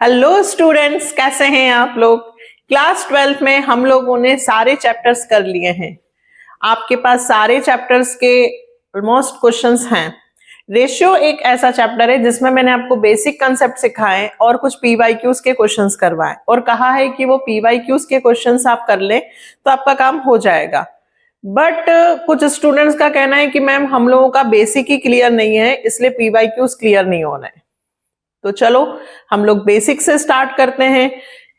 Hello students, कैसे हैं आप लोग। क्लास 12 में हम लोगों ने सारे चैप्टर्स कर लिए हैं। आपके पास सारे चैप्टर्स के ऑलमोस्ट क्वेश्चंस हैं। रेशियो एक ऐसा चैप्टर है जिसमें मैंने आपको बेसिक कंसेप्ट सिखाए और कुछ पीवाईक्यूज के क्वेश्चंस करवाए और कहा है कि वो पीवाईक्यूज के क्वेश्चंस आप कर लें तो आपका काम हो जाएगा। बट कुछ स्टूडेंट्स का कहना है कि मैम हम लोगों का बेसिक ही क्लियर नहीं है, इसलिए पीवाईक्यूज क्लियर नहीं होना है। तो चलो हम लोग बेसिक से स्टार्ट करते हैं।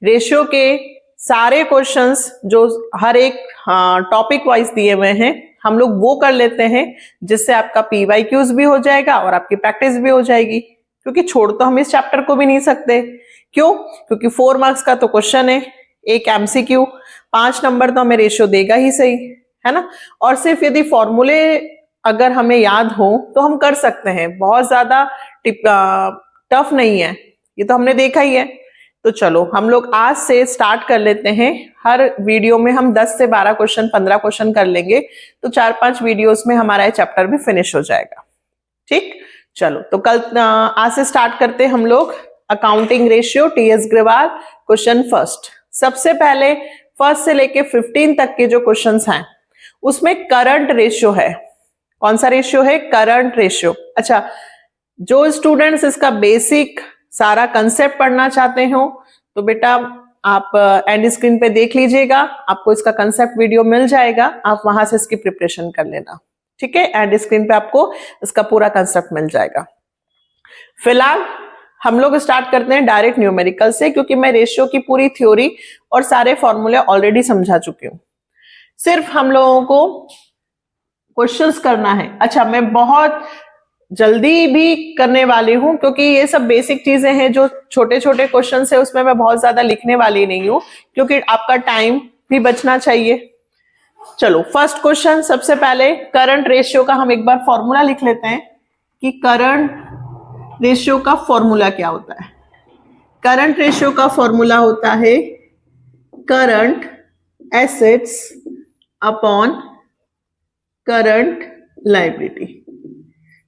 रेशियो के सारे क्वेश्चंस जो हर एक टॉपिक वाइज दिए हुए हैं हम लोग वो कर लेते हैं, जिससे आपका पीवाईक्यूज भी हो जाएगा और आपकी प्रैक्टिस भी हो जाएगी। क्योंकि छोड़ तो हम इस चैप्टर को भी नहीं सकते। क्यों? क्योंकि 4 मार्क्स का तो क्वेश्चन है, एक एमसीक्यू, 5 नंबर तो हमें रेशियो देगा ही सही, है ना। और सिर्फ यदि फॉर्मूले अगर हमें याद हो तो हम कर सकते हैं, बहुत ज्यादा टफ नहीं है, ये तो हमने देखा ही है। तो चलो हम लोग आज से स्टार्ट कर लेते हैं। हर वीडियो में हम 10 से 12 क्वेश्चन 15 क्वेश्चन कर लेंगे, तो 4-5 वीडियोस में हमारा ये चैप्टर भी फिनिश हो जाएगा। ठीक, चलो तो कल आज से स्टार्ट करते हैं हम लोग। Accounting ratio, TS Grewal, question first. सबसे पहले फर्स्ट से लेके 15 तक के जो क्वेश्चंस हैं उसमें करंट रेशियो है। कौन सा रेशियो है? Current ratio. अच्छा, जो स्टूडेंट्स इसका बेसिक सारा कंसेप्ट पढ़ना चाहते हो तो बेटा आप एंड स्क्रीन पे देख लीजिएगा, आपको इसका कंसेप्ट वीडियो मिल जाएगा, आप वहां से इसकी प्रिपरेशन कर लेना। ठीक है, एंड स्क्रीन पे आपको इसका पूरा कंसेप्ट मिल जाएगा। फिलहाल हम लोग स्टार्ट करते हैं डायरेक्ट न्यूमेरिकल से, क्योंकि मैं रेशियो की पूरी थ्योरी और सारे फॉर्मूले ऑलरेडी समझा चुकी हूं। सिर्फ हम लोगों को क्वेश्चंस करना है। अच्छा, मैं बहुत जल्दी भी करने वाली हूं क्योंकि ये सब बेसिक चीजें हैं, जो छोटे छोटे क्वेश्चन है उसमें मैं बहुत ज्यादा लिखने वाली नहीं हूं, क्योंकि आपका टाइम भी बचना चाहिए। चलो फर्स्ट क्वेश्चन, सबसे पहले करंट रेशियो का हम एक बार फॉर्मूला लिख लेते हैं कि करंट रेशियो का फॉर्मूला क्या होता है। करंट रेशियो का फॉर्मूला होता है current assets upon current liability.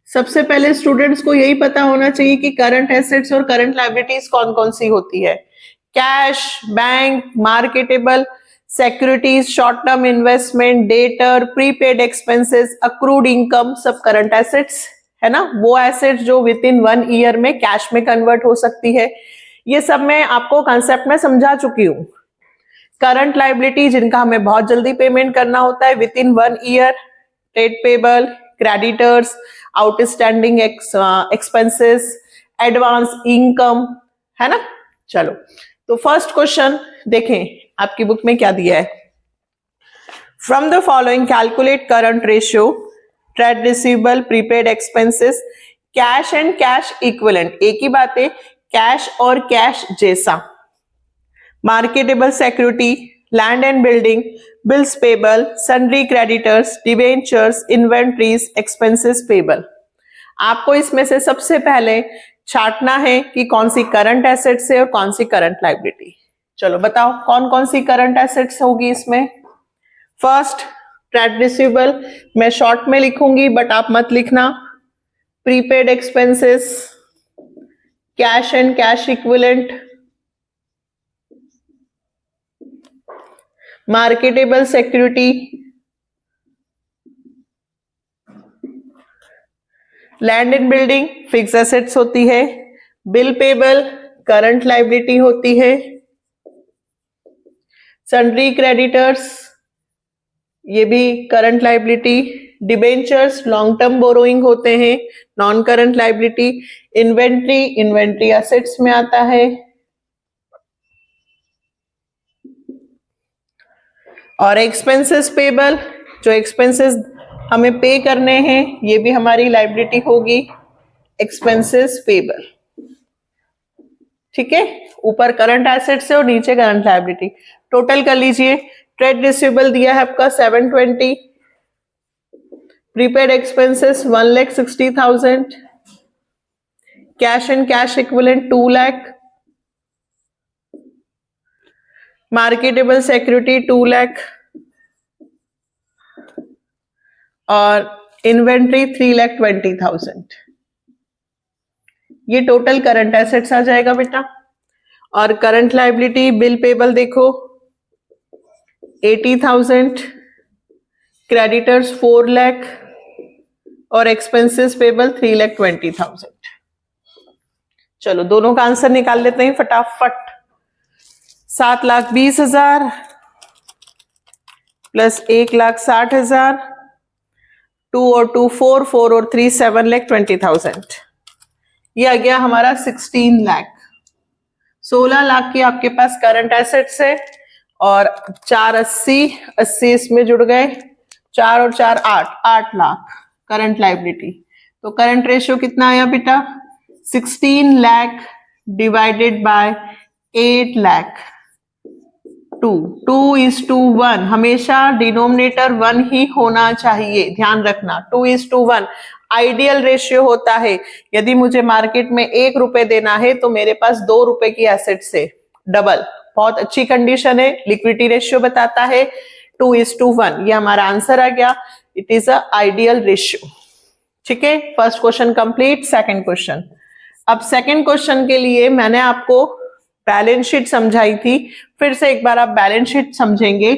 सबसे पहले स्टूडेंट्स को यही पता होना चाहिए कि करंट एसेट्स और करंट लायबिलिटीज कौन कौन सी होती है। Cash, bank, marketable securities, short term investment, debtor, prepaid expenses, accrued income, सब करंट एसेट्स है ना। वो एसेट्स जो विद इन 1 ईयर में कैश में कन्वर्ट हो सकती है, ये सब मैं आपको कंसेप्ट में समझा चुकी हूं। करंट लायबिलिटी जिनका हमें बहुत जल्दी पेमेंट करना होता है with in 1 year, trade payable, creditors, outstanding expenses, advance income, है ना। चलो तो फर्स्ट क्वेश्चन देखें आपकी बुक में क्या दिया है। From the following calculate current ratio, trade receivable, prepaid expenses, cash and cash equivalent. एक ही बात है, कैश और कैश जैसा। Marketable security, land and building, bills payable, sundry creditors, debentures, inventories, expenses payable. आपको इसमें से सबसे पहले छांटना है कि कौन सी करंट एसेट्स है और कौन सी करंट लायबिलिटी। चलो बताओ कौन कौन सी करंट एसेट्स होगी इसमें। फर्स्ट ट्रेड रिसीवेबल, मैं शॉर्ट में लिखूंगी बट आप मत लिखना। Prepaid expenses, cash and cash equivalent, marketable security, land and building fix assets होती है, बिल पेबल करंट लायबिलिटी होती है, सन्ड्री क्रेडिटर्स ये भी current liability, debentures long term borrowing होते हैं, non current liability, inventory assets में आता है, और एक्सपेंसेस पेबल जो एक्सपेंसेस हमें पे करने हैं ये भी हमारी लायबिलिटी होगी, एक्सपेंसेस पेबल। ठीक है, ऊपर करंट एसेट्स है और नीचे करंट लायबिलिटी। टोटल कर लीजिए, ट्रेड रिसीवेबल दिया है आपका 720, prepaid expenses 1,60,000, cash and cash equivalent 2 lakh, marketable security 2 lakh और इन्वेंट्री 3,20,000। ये टोटल करंट एसेट्स आ जाएगा बेटा। और करंट लायबिलिटी बिल पेबल देखो 80,000, क्रेडिटर्स 4 लाख और एक्सपेंसेस पेबल 3,20,000। चलो दोनों का आंसर निकाल लेते हैं फटाफट। 7,20,000 प्लस 1,60,000, 2 और 2 4, 4 और 3 7,20,000। ये आ गया हमारा 16 लाख। 16 लाख की आपके पास करंट एसेट्स है और 480 इसमें जुड़ गए, 4 और 4 8 लाख करंट लायबिलिटी। तो करंट रेशियो कितना आया बेटा? 16 लाख डिवाइडेड बाय 8 लाख। 2:1। हमेशा डिनोमिनेटर 1 ही होना चाहिए, ध्यान रखना। 2:1 आइडियल रेशियो होता है। यदि मुझे मार्केट में 1 रुपए देना है तो मेरे पास 2 रुपए की एसेट्स है, डबल। बहुत अच्छी कंडीशन है, लिक्विडिटी रेशियो बताता है 2:1। ये हमारा आंसर आ गया, it is a ideal ratio. ठीक है, first question complete. Second question, अब सेकंड क्वेश्चन के लिए मैंने आपको बैलेंस शीट समझाई थी, फिर से एक बार आप बैलेंस शीट समझेंगे।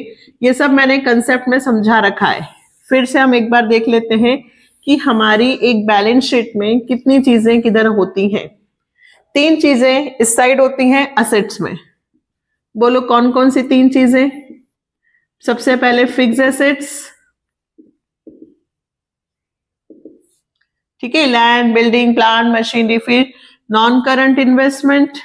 ये सब मैंने कंसेप्ट में समझा रखा है, फिर से हम एक बार देख लेते हैं कि हमारी एक बैलेंस शीट में कितनी चीजें किधर होती हैं। 3 चीजें इस साइड होती हैं असेट्स में। बोलो कौन कौन सी 3 चीजें? सबसे पहले फिक्स एसेट्स, ठीक है, लैंड, बिल्डिंग, प्लांट, मशीनरी। फिर नॉन करंट इन्वेस्टमेंट,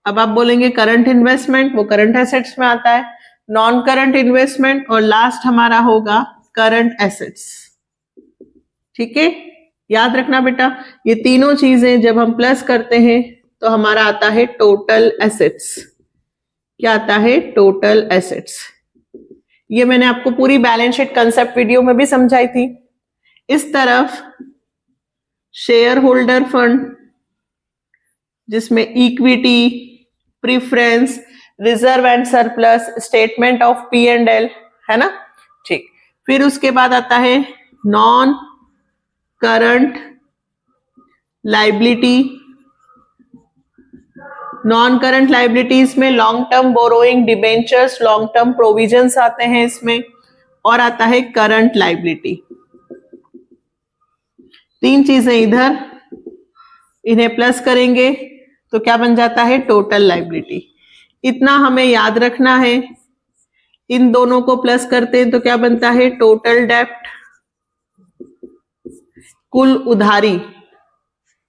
अब आप बोलेंगे करंट इन्वेस्टमेंट, वो करंट एसेट्स में आता है। नॉन करंट इन्वेस्टमेंट और लास्ट हमारा होगा करंट एसेट्स। ठीक है, याद रखना बेटा, ये तीनों चीजें जब हम प्लस करते हैं तो हमारा आता है टोटल एसेट्स। क्या आता है? Total assets. ये मैंने आपको पूरी बैलेंस शीट कंसेप्ट वीडियो में भी समझाई थी। इस तरफ शेयर होल्डर फंड, जिसमें equity, preference, reserve and surplus, statement of P&L, है ना? ठीक, फिर उसके बाद आता है non current liability. Non current liabilities में long term borrowing, debentures, long term provisions आते हैं इसमें, और आता है करंट लायबिलिटी। 3 चीजें इधर, इन्हें प्लस करेंगे तो क्या बन जाता है? Total liability. इतना हमें याद रखना है। इन दोनों को प्लस करते हैं तो क्या बनता है? टोटल डेप्ट, कुल उधारी।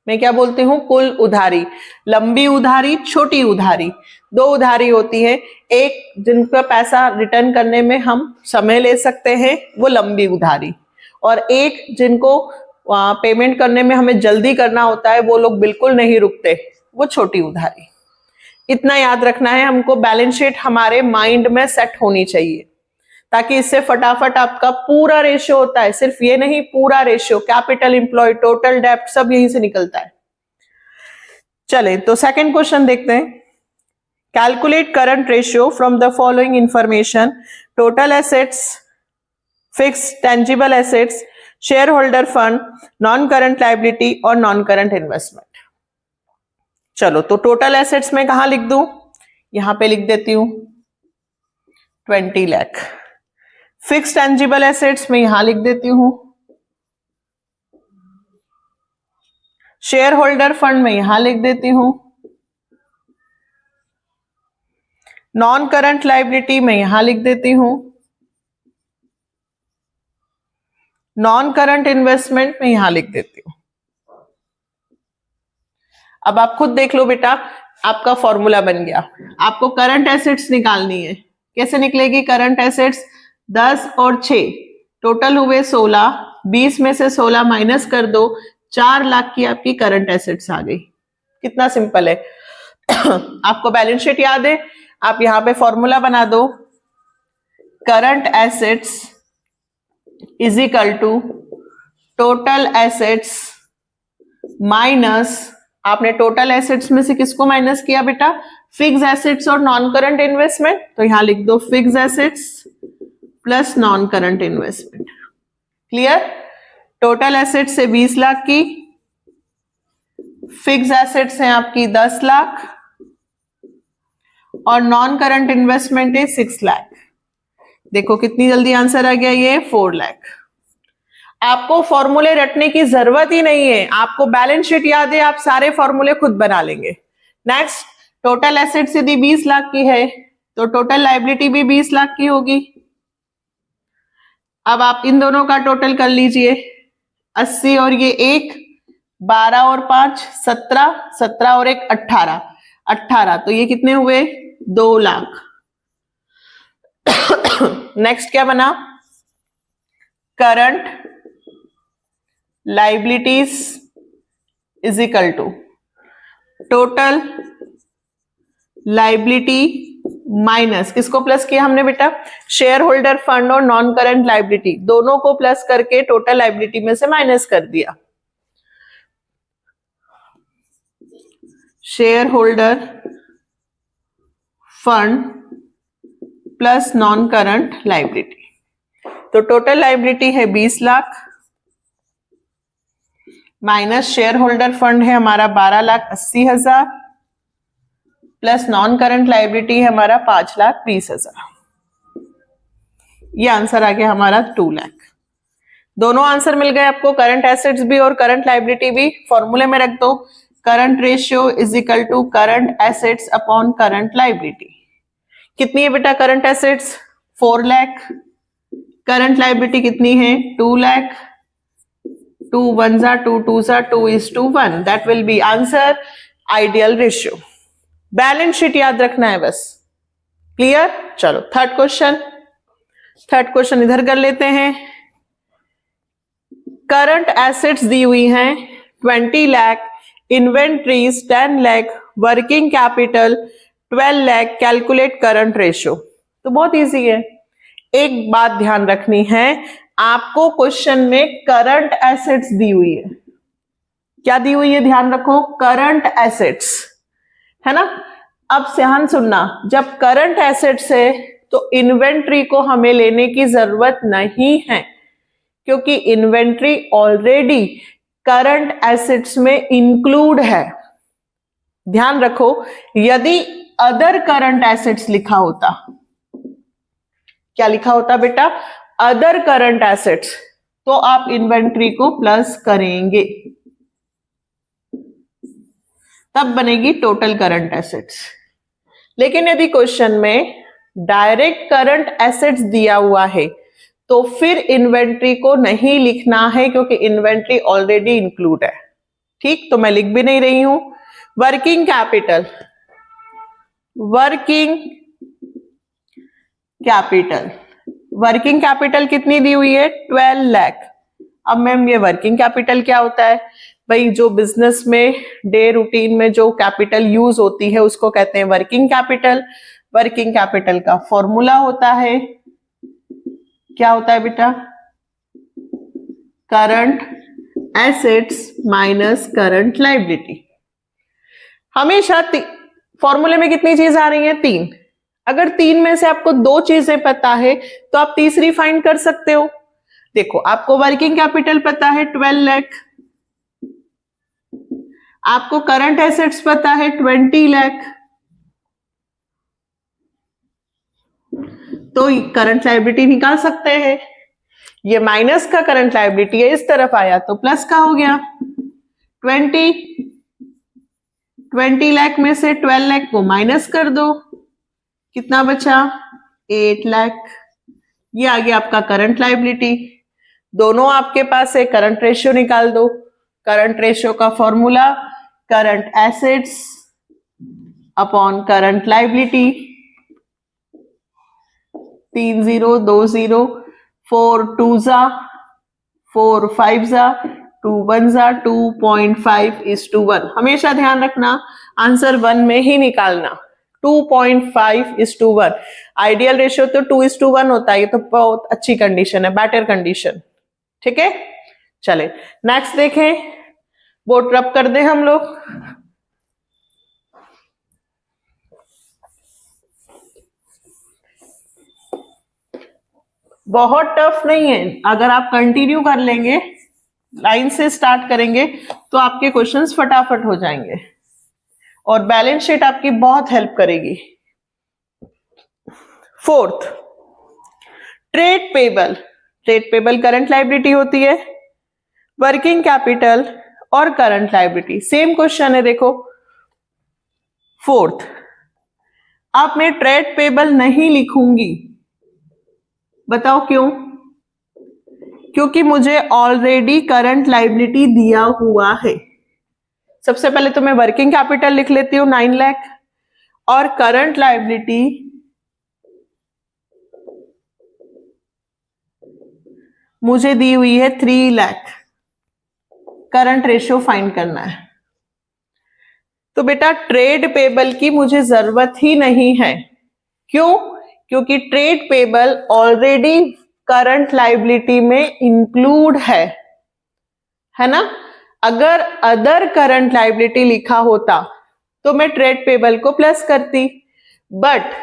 मैं क्या बोलती हूं? कुल उधारी। लंबी उधारी, छोटी उधारी, 2 उधारी होती है। एक जिनका पैसा रिटर्न करने में हम समय ले सकते हैं, वो लंबी उधारी, और एक जिनको पेमेंट करने में हमें जल्दी करना होता है, वो लोग बिल्कुल नहीं रुकते, वो छोटी उधारी। इतना याद रखना है हमको। बैलेंस शीट हमारे माइंड में सेट होनी चाहिए, ताकि इससे फटाफट आपका पूरा रेशियो होता है, सिर्फ ये नहीं, पूरा रेशियो, कैपिटल एम्प्लॉय, टोटल डेप्ट, सब यहीं से निकलता है। चले तो सेकंड क्वेश्चन देखते हैं। Calculate current ratio from the following information: total assets, fixed tangible assets, share holder fund, non current liability और नॉन करंट इन्वेस्टमेंट। चलो तो टोटल एसेट्स में कहां लिख दूं? यहां पे लिख देती हूं 20 लाख। फिक्स्ड टेंजिबल एसेट्स में यहां लिख देती हूं, शेयर होल्डर फंड में यहां लिख देती हूं, नॉन करंट लायबिलिटी में यहां लिख देती हूं, नॉन करंट इन्वेस्टमेंट में यहां लिख देती हूं। अब आप खुद देख लो बेटा, आपका फॉर्मूला बन गया। आपको करंट एसेट्स निकालनी है। कैसे निकलेगी करंट एसेट्स? 10 और 6 टोटल हुए 16, 20 में से 16 माइनस कर दो, 4 लाख की आपकी करंट एसेट्स आ गई। कितना सिंपल है। आपको बैलेंस शीट याद है? आप यहां पे फॉर्मूला बना दो, current assets is equal to total assets minus, आपने टोटल एसेट्स में से किसको माइनस किया बेटा? फिक्स एसेट्स और नॉन करंट इन्वेस्टमेंट। तो यहां लिख दो fix assets plus non current investment. Clear? Total assets से 20 लाख की फिक्स एसेट्स हैं आपकी 10 लाख और नॉन करंट इन्वेस्टमेंट है 6 लाख। देखो कितनी जल्दी आंसर आ गया, ये 4 लाख। आपको फॉर्मूले रटने की जरूरत ही नहीं है, आपको बैलेंस शीट याद है, आप सारे फॉर्मूले खुद बना लेंगे। नेक्स्ट, टोटल एसेट्स यदि 20 लाख की है तो टोटल लायबिलिटी भी 20 लाख की होगी। अब आप इन दोनों का टोटल कर लीजिए, 80 और ये 1, 12 और 5 17, 17 और 1 18, 18, तो ये कितने हुए 2 लाख। नेक्स्ट क्या बना, current liabilities is equal to total liability minus, किसको प्लस किया हमने बेटा, शेयर होल्डर फंड और नॉन करंट लायबिलिटी दोनों को प्लस करके टोटल लायबिलिटी में से माइनस कर दिया। Share holder fund plus non current liability, तो टोटल लायबिलिटी है 20 lakh minus share holder fund है हमारा 12,80,000 प्लस नॉन करंट लायबिलिटी है हमारा 5,20,000। ये आंसर आ गया हमारा 2 लाख। दोनों आंसर मिल गए आपको, करंट एसेट्स भी और करंट लायबिलिटी भी। फॉर्मूले में रख दो, current ratio is equal to current assets upon current liability. कितनी है बेटा current assets 4 lakh, current liability कितनी है 2 लाख, 2 1 जा 2 2 जा 2:1, that will be answer ideal ratio. Balance sheet याद रखना है बस, क्लियर। चलो थर्ड क्वेश्चन इधर कर लेते हैं। करंट एसेट्स दी हुई हैं 20 lakh, inventories 10 lakh, working capital 12 lakh, calculate current ratio. तो बहुत इजी है, एक बात ध्यान रखनी है, आपको क्वेश्चन में करंट एसेट्स दी हुई है, क्या दी हुई है ध्यान रखो, करंट एसेट्स है ना। अब ध्यान सुनना, जब करंट एसेट्स है तो इन्वेंट्री को हमें लेने की जरूरत नहीं है, क्योंकि इन्वेंट्री ऑलरेडी करंट एसेट्स में इंक्लूड है। ध्यान रखो, यदि अदर करंट एसेट्स लिखा होता, क्या लिखा होता बेटा, अदर करंट एसेट्स, तो आप इन्वेंट्री को प्लस करेंगे, तब बनेगी टोटल करंट एसेट्स। लेकिन यदि क्वेश्चन में डायरेक्ट करंट एसेट्स दिया हुआ है तो फिर इन्वेंट्री को नहीं लिखना है, क्योंकि इन्वेंट्री ऑलरेडी इंक्लूड है। ठीक, तो मैं लिख भी नहीं रही हूं। वर्किंग कैपिटल, वर्किंग कैपिटल कितनी दी हुई है 12 लाख। अब मैम ये वर्किंग कैपिटल क्या होता है भाई, जो बिजनेस में डे रूटीन में जो कैपिटल यूज होती है उसको कहते हैं वर्किंग कैपिटल। वर्किंग कैपिटल का फॉर्मूला होता है, क्या होता है बेटा, current assets minus current liability. हमेशा फॉर्मूले में कितनी चीज आ रही है 3, अगर 3 में से आपको 2 चीजें पता है तो आप तीसरी फाइंड कर सकते हो। देखो, आपको वर्किंग कैपिटल पता है 12 लाख, आपको करंट एसेट्स पता है 20 लाख, तो करंट लायबिलिटी निकाल सकते हैं। ये माइनस का करंट लायबिलिटी है, इस तरफ आया तो प्लस का हो गया। 20 लाख में से 12 लाख को माइनस कर दो, कितना बचा 8 लाख। ये आ गया आपका करंट लायबिलिटी। दोनों आपके पास है, करंट रेशियो निकाल दो। करंट रेशियो का formula current assets upon current liability, 3 0 2 0, 4 2 जा 4 5 जा 2 1 जा 2.5:1। हमेशा ध्यान रखना आंसर 1 में ही निकालना, 2.5:1। आइडियल रेशियो तो 2:1 होता है, ये तो बहुत अच्छी कंडीशन है, बेटर कंडीशन। ठीक है, चले नेक्स्ट देखें, बोर्ड रब कर दे हम लोग। बहुत टफ नहीं है, अगर आप कंटिन्यू कर लेंगे लाइन से स्टार्ट करेंगे तो आपके क्वेश्चंस फटाफट हो जाएंगे और बैलेंस शीट आपकी बहुत हेल्प करेगी। Fourth, trade payable. Trade payable current liability होती है, वर्किंग कैपिटल और करंट लायबिलिटी सेम क्वेश्चन है। देखो फोर्थ, आप मैं ट्रेड पेबल नहीं लिखूंगी, बताओ क्यों? क्योंकि मुझे ऑलरेडी करंट लायबिलिटी दिया हुआ है। सबसे पहले तो मैं वर्किंग कैपिटल लिख लेती हूं 9 लाख और करंट लायबिलिटी मुझे दी हुई है 3 लाख। करंट रेशियो फाइंड करना है। तो बेटा ट्रेड पेबल की मुझे जरूरत ही नहीं है। क्यों? क्योंकि trade payable already current liability में इंक्लूड है ना। अगर अदर करंट लायबिलिटी लिखा होता तो मैं ट्रेड पेबल को प्लस करती, बट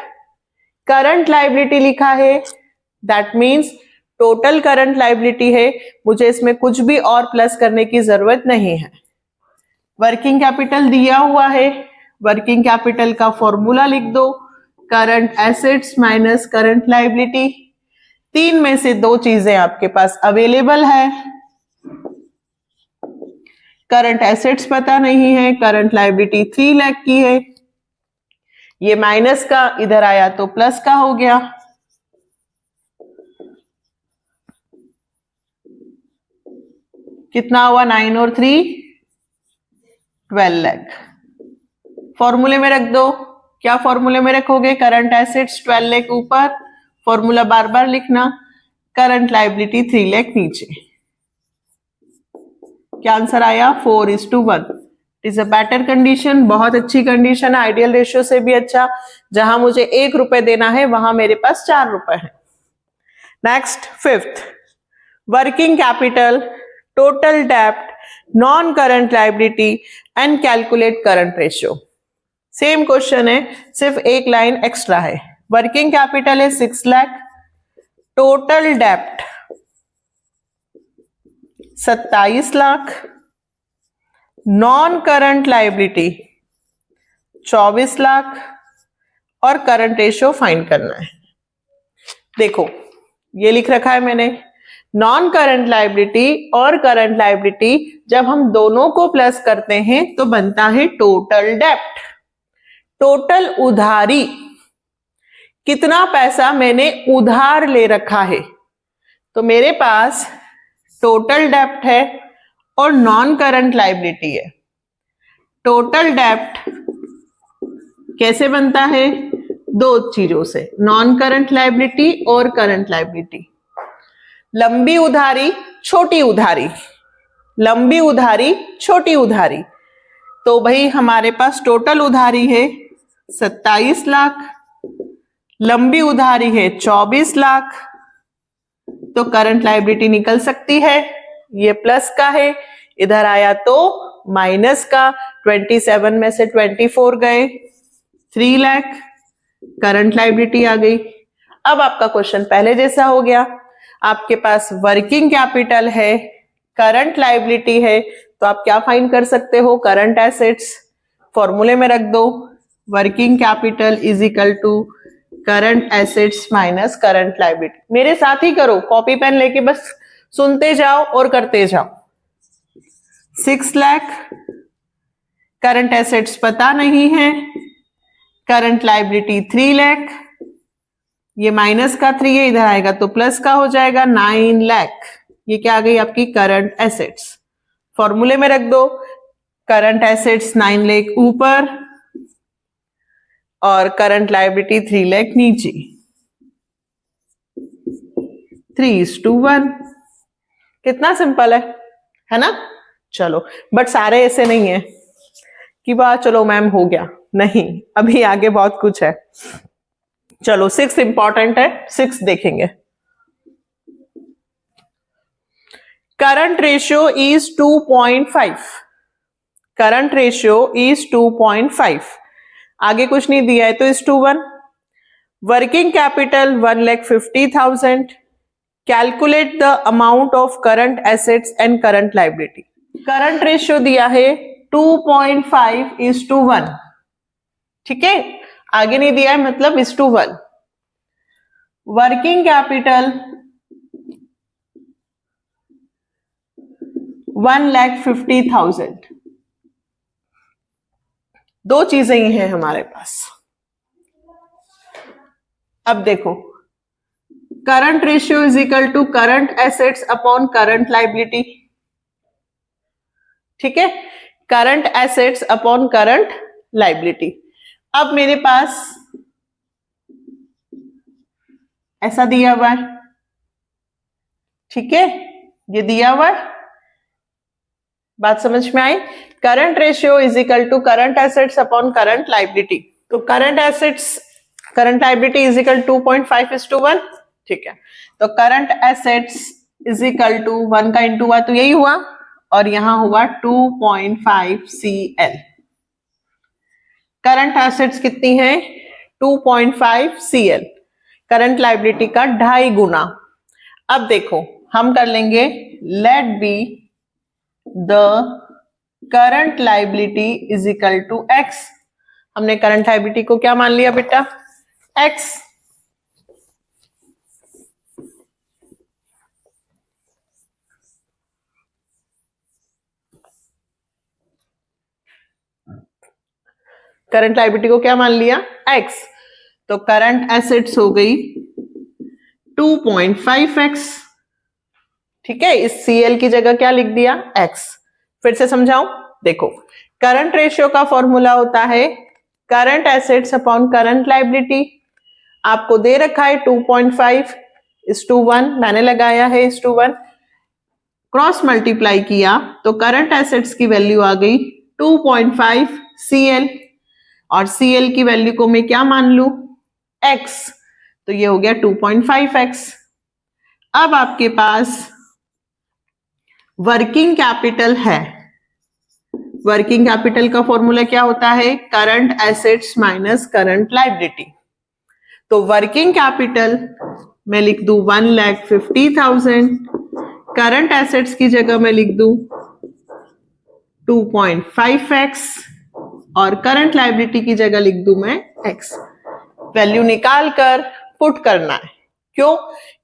करंट लायबिलिटी लिखा है, that means total current liability है, मुझे इसमें कुछ भी और प्लस करने की जरूरत नहीं है। वर्किंग कैपिटल दिया हुआ है, वर्किंग कैपिटल का फॉर्मूला लिख दो, current assets minus current liability. 3 में से 2 चीजें आपके पास अवेलेबल है। करंट एसेट्स पता नहीं है, करंट लायबिलिटी 3 लाख की है, ये माइनस का इधर आया तो प्लस का हो गया। कितना हुआ? 9 और 3 12 लाख। फॉर्मूले में रख दो। क्या फॉर्मूले में रखोगे? करंट एसेट्स 12 लाख ऊपर, फॉर्मूला बार बार लिखना, करंट लायबिलिटी 3 लाख नीचे। क्या आंसर आया? 4:1। It is a better condition, बहुत अच्छी कंडीशन है, आइडियल रेशियो से भी अच्छा। जहां मुझे 1 रुपए देना है वहां मेरे पास 4 रुपए है। Next, fifth, working capital, total डेब्ट, non current liability and calculate current ratio. Same question है, सिर्फ एक लाइन एक्स्ट्रा है। वर्किंग कैपिटल है 6 लाख, टोटल डेब्ट 27 lakh, non current liability 24 lakh और करंट रेशियो फाइंड करना है। देखो ये लिख रखा है मैंने, नॉन करंट लायबिलिटी और करंट लायबिलिटी जब हम दोनों को प्लस करते हैं तो बनता है टोटल डेब्ट। टोटल उधारी, कितना पैसा मैंने उधार ले रखा है, तो मेरे पास टोटल डेब्ट है और नॉन करंट लायबिलिटी है। टोटल डेब्ट कैसे बनता है? 2 चीजों से, नॉन करंट लायबिलिटी और करंट लायबिलिटी। लंबी उधारी, छोटी उधारी, लंबी उधारी, छोटी उधारी। तो भाई हमारे पास टोटल उधारी है 27 लाख, लंबी उधारी है 24 लाख, तो करंट लायबिलिटी निकल सकती है। ये प्लस का है, इधर आया तो माइनस का, 27 में से 24 गए, 3 लाख करंट लायबिलिटी आ गई। अब आपका क्वेश्चन पहले जैसा हो गया, आपके पास वर्किंग कैपिटल है, करंट लायबिलिटी है, तो आप क्या फाइंड कर सकते हो? Current assets. फॉर्मूले में रख दो, working capital is equal to current assets minus current liability. मेरे साथ ही करो, कॉपी पेन लेके बस सुनते जाओ और करते जाओ। 6 लाख, करंट एसेट्स पता नहीं है, करंट लायबिलिटी 3 लाख, ये माइनस का 3 है, इधर आएगा तो प्लस का हो जाएगा 9 लाख। ये क्या आ गई आपकी? Current assets. फॉर्मूले में रख दो, करंट एसेट्स 9 लाख ऊपर और करंट लायबिलिटी 3 लाख नीचे। 3:1। कितना सिंपल है ना? चलो, बट सारे ऐसे नहीं है कि वाह चलो मैम हो गया, नहीं, अभी आगे बहुत कुछ है। चलो 6 इंपॉर्टेंट है, 6 देखेंगे। Current ratio is 2.5, current ratio is 2.5, आगे कुछ नहीं दिया है तो 1:1। Working capital 1,50,000, calculate the amount of current assets and current liability. Current ratio दिया है 2.5:1। ठीक है, आगे नहीं दिया है मतलब 1:1। Working capital 1,50,000। दो चीजें ही हैं हमारे पास। अब देखो, current ratio is equal to current assets upon current liability. ठीक है, current assets upon current liability. अब मेरे पास ऐसा दिया हुआ है, ठीक है, ये दिया हुआ है, बात समझ में आई। Current ratio is equal to current assets upon current liability. तो current assets current liability is equal 2.5:1। ठीक है, तो current assets is equal to 1 का इंटू हुआ तो यही हुआ, और यहां हुआ 2.5 CL। करंट एसेट्स कितनी है? 2.5 CL। करंट लाइबिलिटी का 2.5 गुना। अब देखो, हम कर लेंगे let be the current liability is equal to X। हमने करंट लाइबिलिटी को क्या मान लिया बेटा? X। करंट लाइबिलिटी को क्या मान लिया? X। तो करंट एसेट्स हो गई 2.5X। ठीक है, इस CL की जगह क्या लिख दिया? X। फिर से समझाऊं, देखो, करंट रेशियो का फॉर्मूला होता है current assets upon current liability. आपको दे रखा है 2.5:1, मैंने लगाया है 1:1। क्रॉस मल्टीप्लाई किया तो करंट एसेट्स की वैल्यू आ गई 2.5 CL, और CL की वैल्यू को मैं क्या मान लू? X। तो ये हो गया 2.5X। अब आपके पास वर्किंग कैपिटल है। वर्किंग कैपिटल का फॉर्मूला क्या होता है? Current assets minus current liability. तो वर्किंग कैपिटल मैं लिख दूं 1,50,000। करंट एसेट्स की जगह मैं लिख दूं 2.5X, और करंट लाइबिलिटी की जगह लिख दूं मैं X। वैल्यू निकाल कर पुट करना है। क्यों?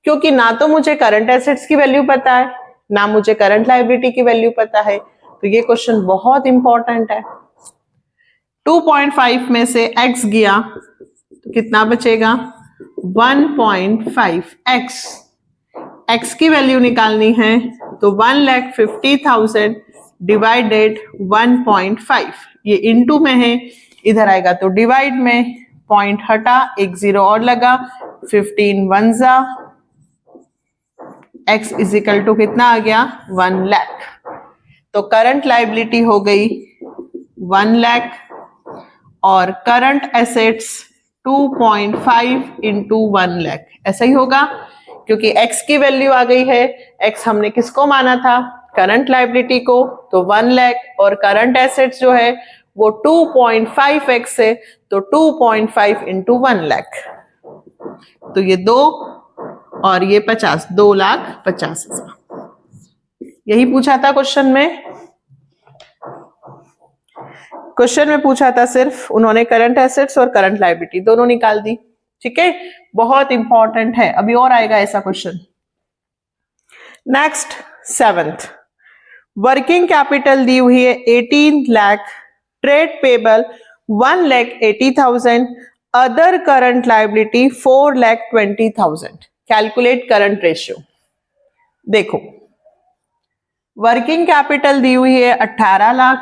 क्योंकि ना तो मुझे करंट एसेट्स की वैल्यू पता है, ना मुझे करंट लाइबिलिटी की वैल्यू पता है। तो ये क्वेश्चन बहुत इंपॉर्टेंट है। 2.5 में से X गया तो कितना बचेगा? 1.5X। X की वैल्यू निकालनी है तो 1,50,000 डिवाइडेड 1.5। ये इनटू में है, इधर आएगा तो डिवाइड में, पॉइंट हटा, एक 0 और लगा, 15 1 जा, X इज इक्वल टू कितना आ गया? 1 लाख। तो करंट लाइबिलिटी हो गई 1 लाख, और करंट एसेट्स 2.5 इंटू 1 लाख। ऐसा ही होगा, क्योंकि X की वैल्यू आ गई है। X हमने किसको माना था? करंट लाइबिलिटी को, तो 1 लाख, और करंट एसेट्स जो है वो 2.5X है, तो 2.5 इंटू 1 लाख। तो ये 2 और ये 50, 2,50,000। यही पूछा था क्वेश्चन में। क्वेश्चन में पूछा था सिर्फ, उन्होंने करंट एसेट्स और करंट लाइबिलिटी दोनों निकाल दी। ठीक है, बहुत इंपॉर्टेंट है, अभी और आएगा ऐसा question. Next 7th, working capital दी हुई है 18 lakh, trade payable 1,80,000, other current liability 4,20,000। Calculate current ratio. देखो, वर्किंग कैपिटल दी हुई है 18 लाख,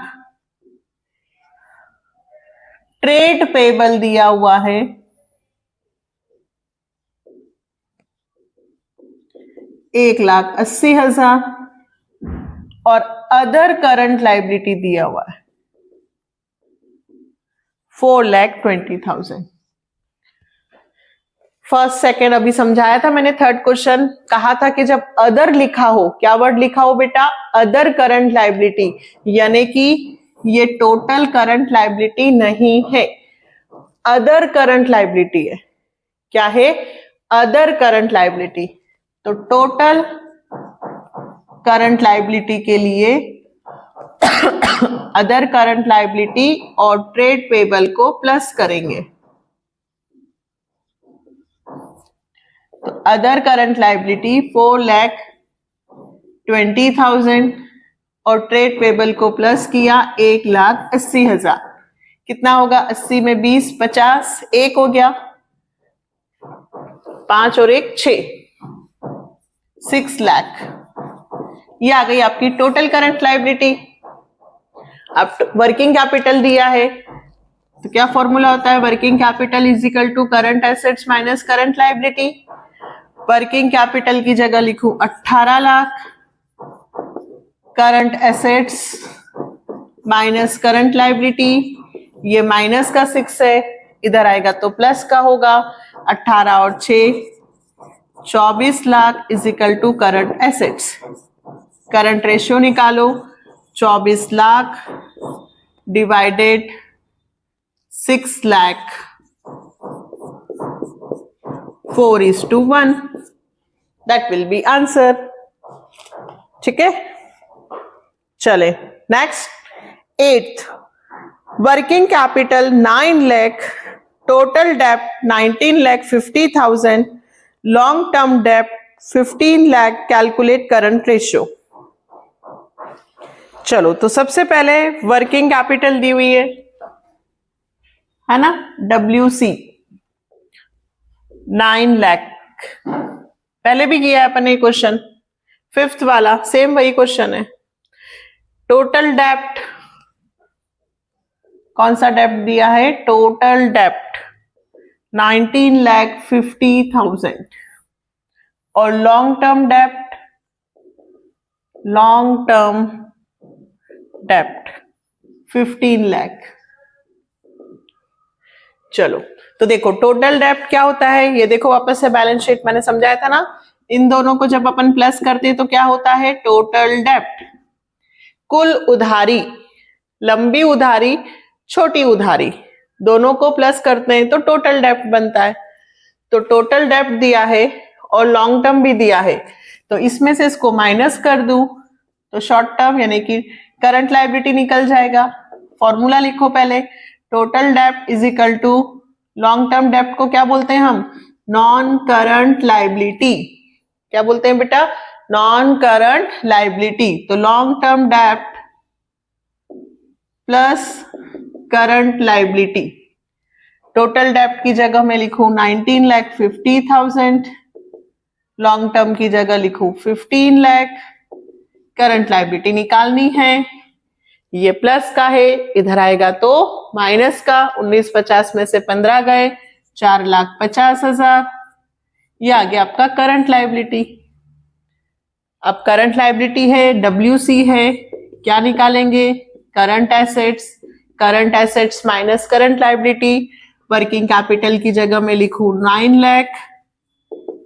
ट्रेड पेबल दिया हुआ है 1,80,000, और अदर करंट लाइबिलिटी दिया हुआ है 4,20,000। फर्स्ट सेकेंड अभी समझाया था मैंने। थर्ड क्वेश्चन कहा था कि जब अदर लिखा हो, क्या वर्ड लिखा हो बेटा? अदर करंट लाइबिलिटी, यानी कि ये टोटल करंट लाइबिलिटी नहीं है, अदर करंट लाइबिलिटी है। क्या है? Other current liability. तो टोटल करंट लायबिलिटी के लिए अदर करंट लायबिलिटी और ट्रेड पेबल को प्लस करेंगे। तो अदर करंट लायबिलिटी 4,20,000 और ट्रेड पेबल को प्लस किया 1,80,000। कितना होगा? 80 में 20 50, 1 हो गया, 5 और 1 6, 6 लाख। ये आ गई आपकी टोटल करंट लायबिलिटी। अब वर्किंग कैपिटल दिया है तो क्या फॉर्मूला होता है? Working capital is equal to current assets minus current liability. Working capital की जगह लिखूं 18 lakh, current assets minus current liability, ये माइनस का 6 है, इधर आएगा तो प्लस का होगा। 18 और 6 24 lakh is equal to current assets. Current ratio निकालो, 24 lakh divided 6 lakh, 4:1, that will be answer. ठीक है, चले next 8th, working capital 9 lakh, total डेप्ट 19,50,000, लॉन्ग टर्म डेप्ट 15 लाख, कैलकुलेट करंट रेशियो। चलो तो सबसे पहले वर्किंग कैपिटल दी हुई है ना, WC 9 लाख, पहले भी किया है अपन ये क्वेश्चन, 5th वाला सेम वही क्वेश्चन है। टोटल डेप्ट, कौन सा डेप्ट दिया है? टोटल डेप्ट 19,50,000 और लॉन्ग टर्म डेप्ट, लॉन्ग टर्म डेप्ट 15 लाख। चलो तो देखो टोटल डेप्ट क्या होता है, ये देखो वापस से बैलेंस शीट मैंने समझाया था ना, इन दोनों को जब अपन प्लस करते हैं तो क्या होता है? टोटल डेप्ट। कुल उधारी, लंबी उधारी छोटी उधारी, दोनों को प्लस करते हैं तो टोटल डेप्ट बनता है। तो टोटल डेप्ट दिया है और लॉन्ग टर्म भी दिया है, तो इसमें से इसको माइनस कर दूं तो शॉर्ट टर्म यानी कि करंट लायबिलिटी निकल जाएगा। फॉर्मूला लिखो पहले, टोटल डेप्ट is equal to, long term डेप्ट को क्या बोलते हैं हम? Non current liability. क्या बोलते हैं बेटा? Non current liability. तो लॉन्ग टर्म डेप्ट प्लस करंट लायबिलिटी, टोटल डेप्ट की जगह मैं लिखूं 19,50,000, लॉन्ग टर्म की जगह लिखूं 15 लाख, करंट लायबिलिटी निकालनी है, ये प्लस का है, इधर आएगा तो माइनस का, 1950 में से 15 गए, 4,50,000, ये आ गया आपका करंट लायबिलिटी। अब करंट लायबिलिटी है, WC है, क्या निकालेंगे? Current assets, current assets minus current liability. Working capital की जगह में लिखूं 9 लाख,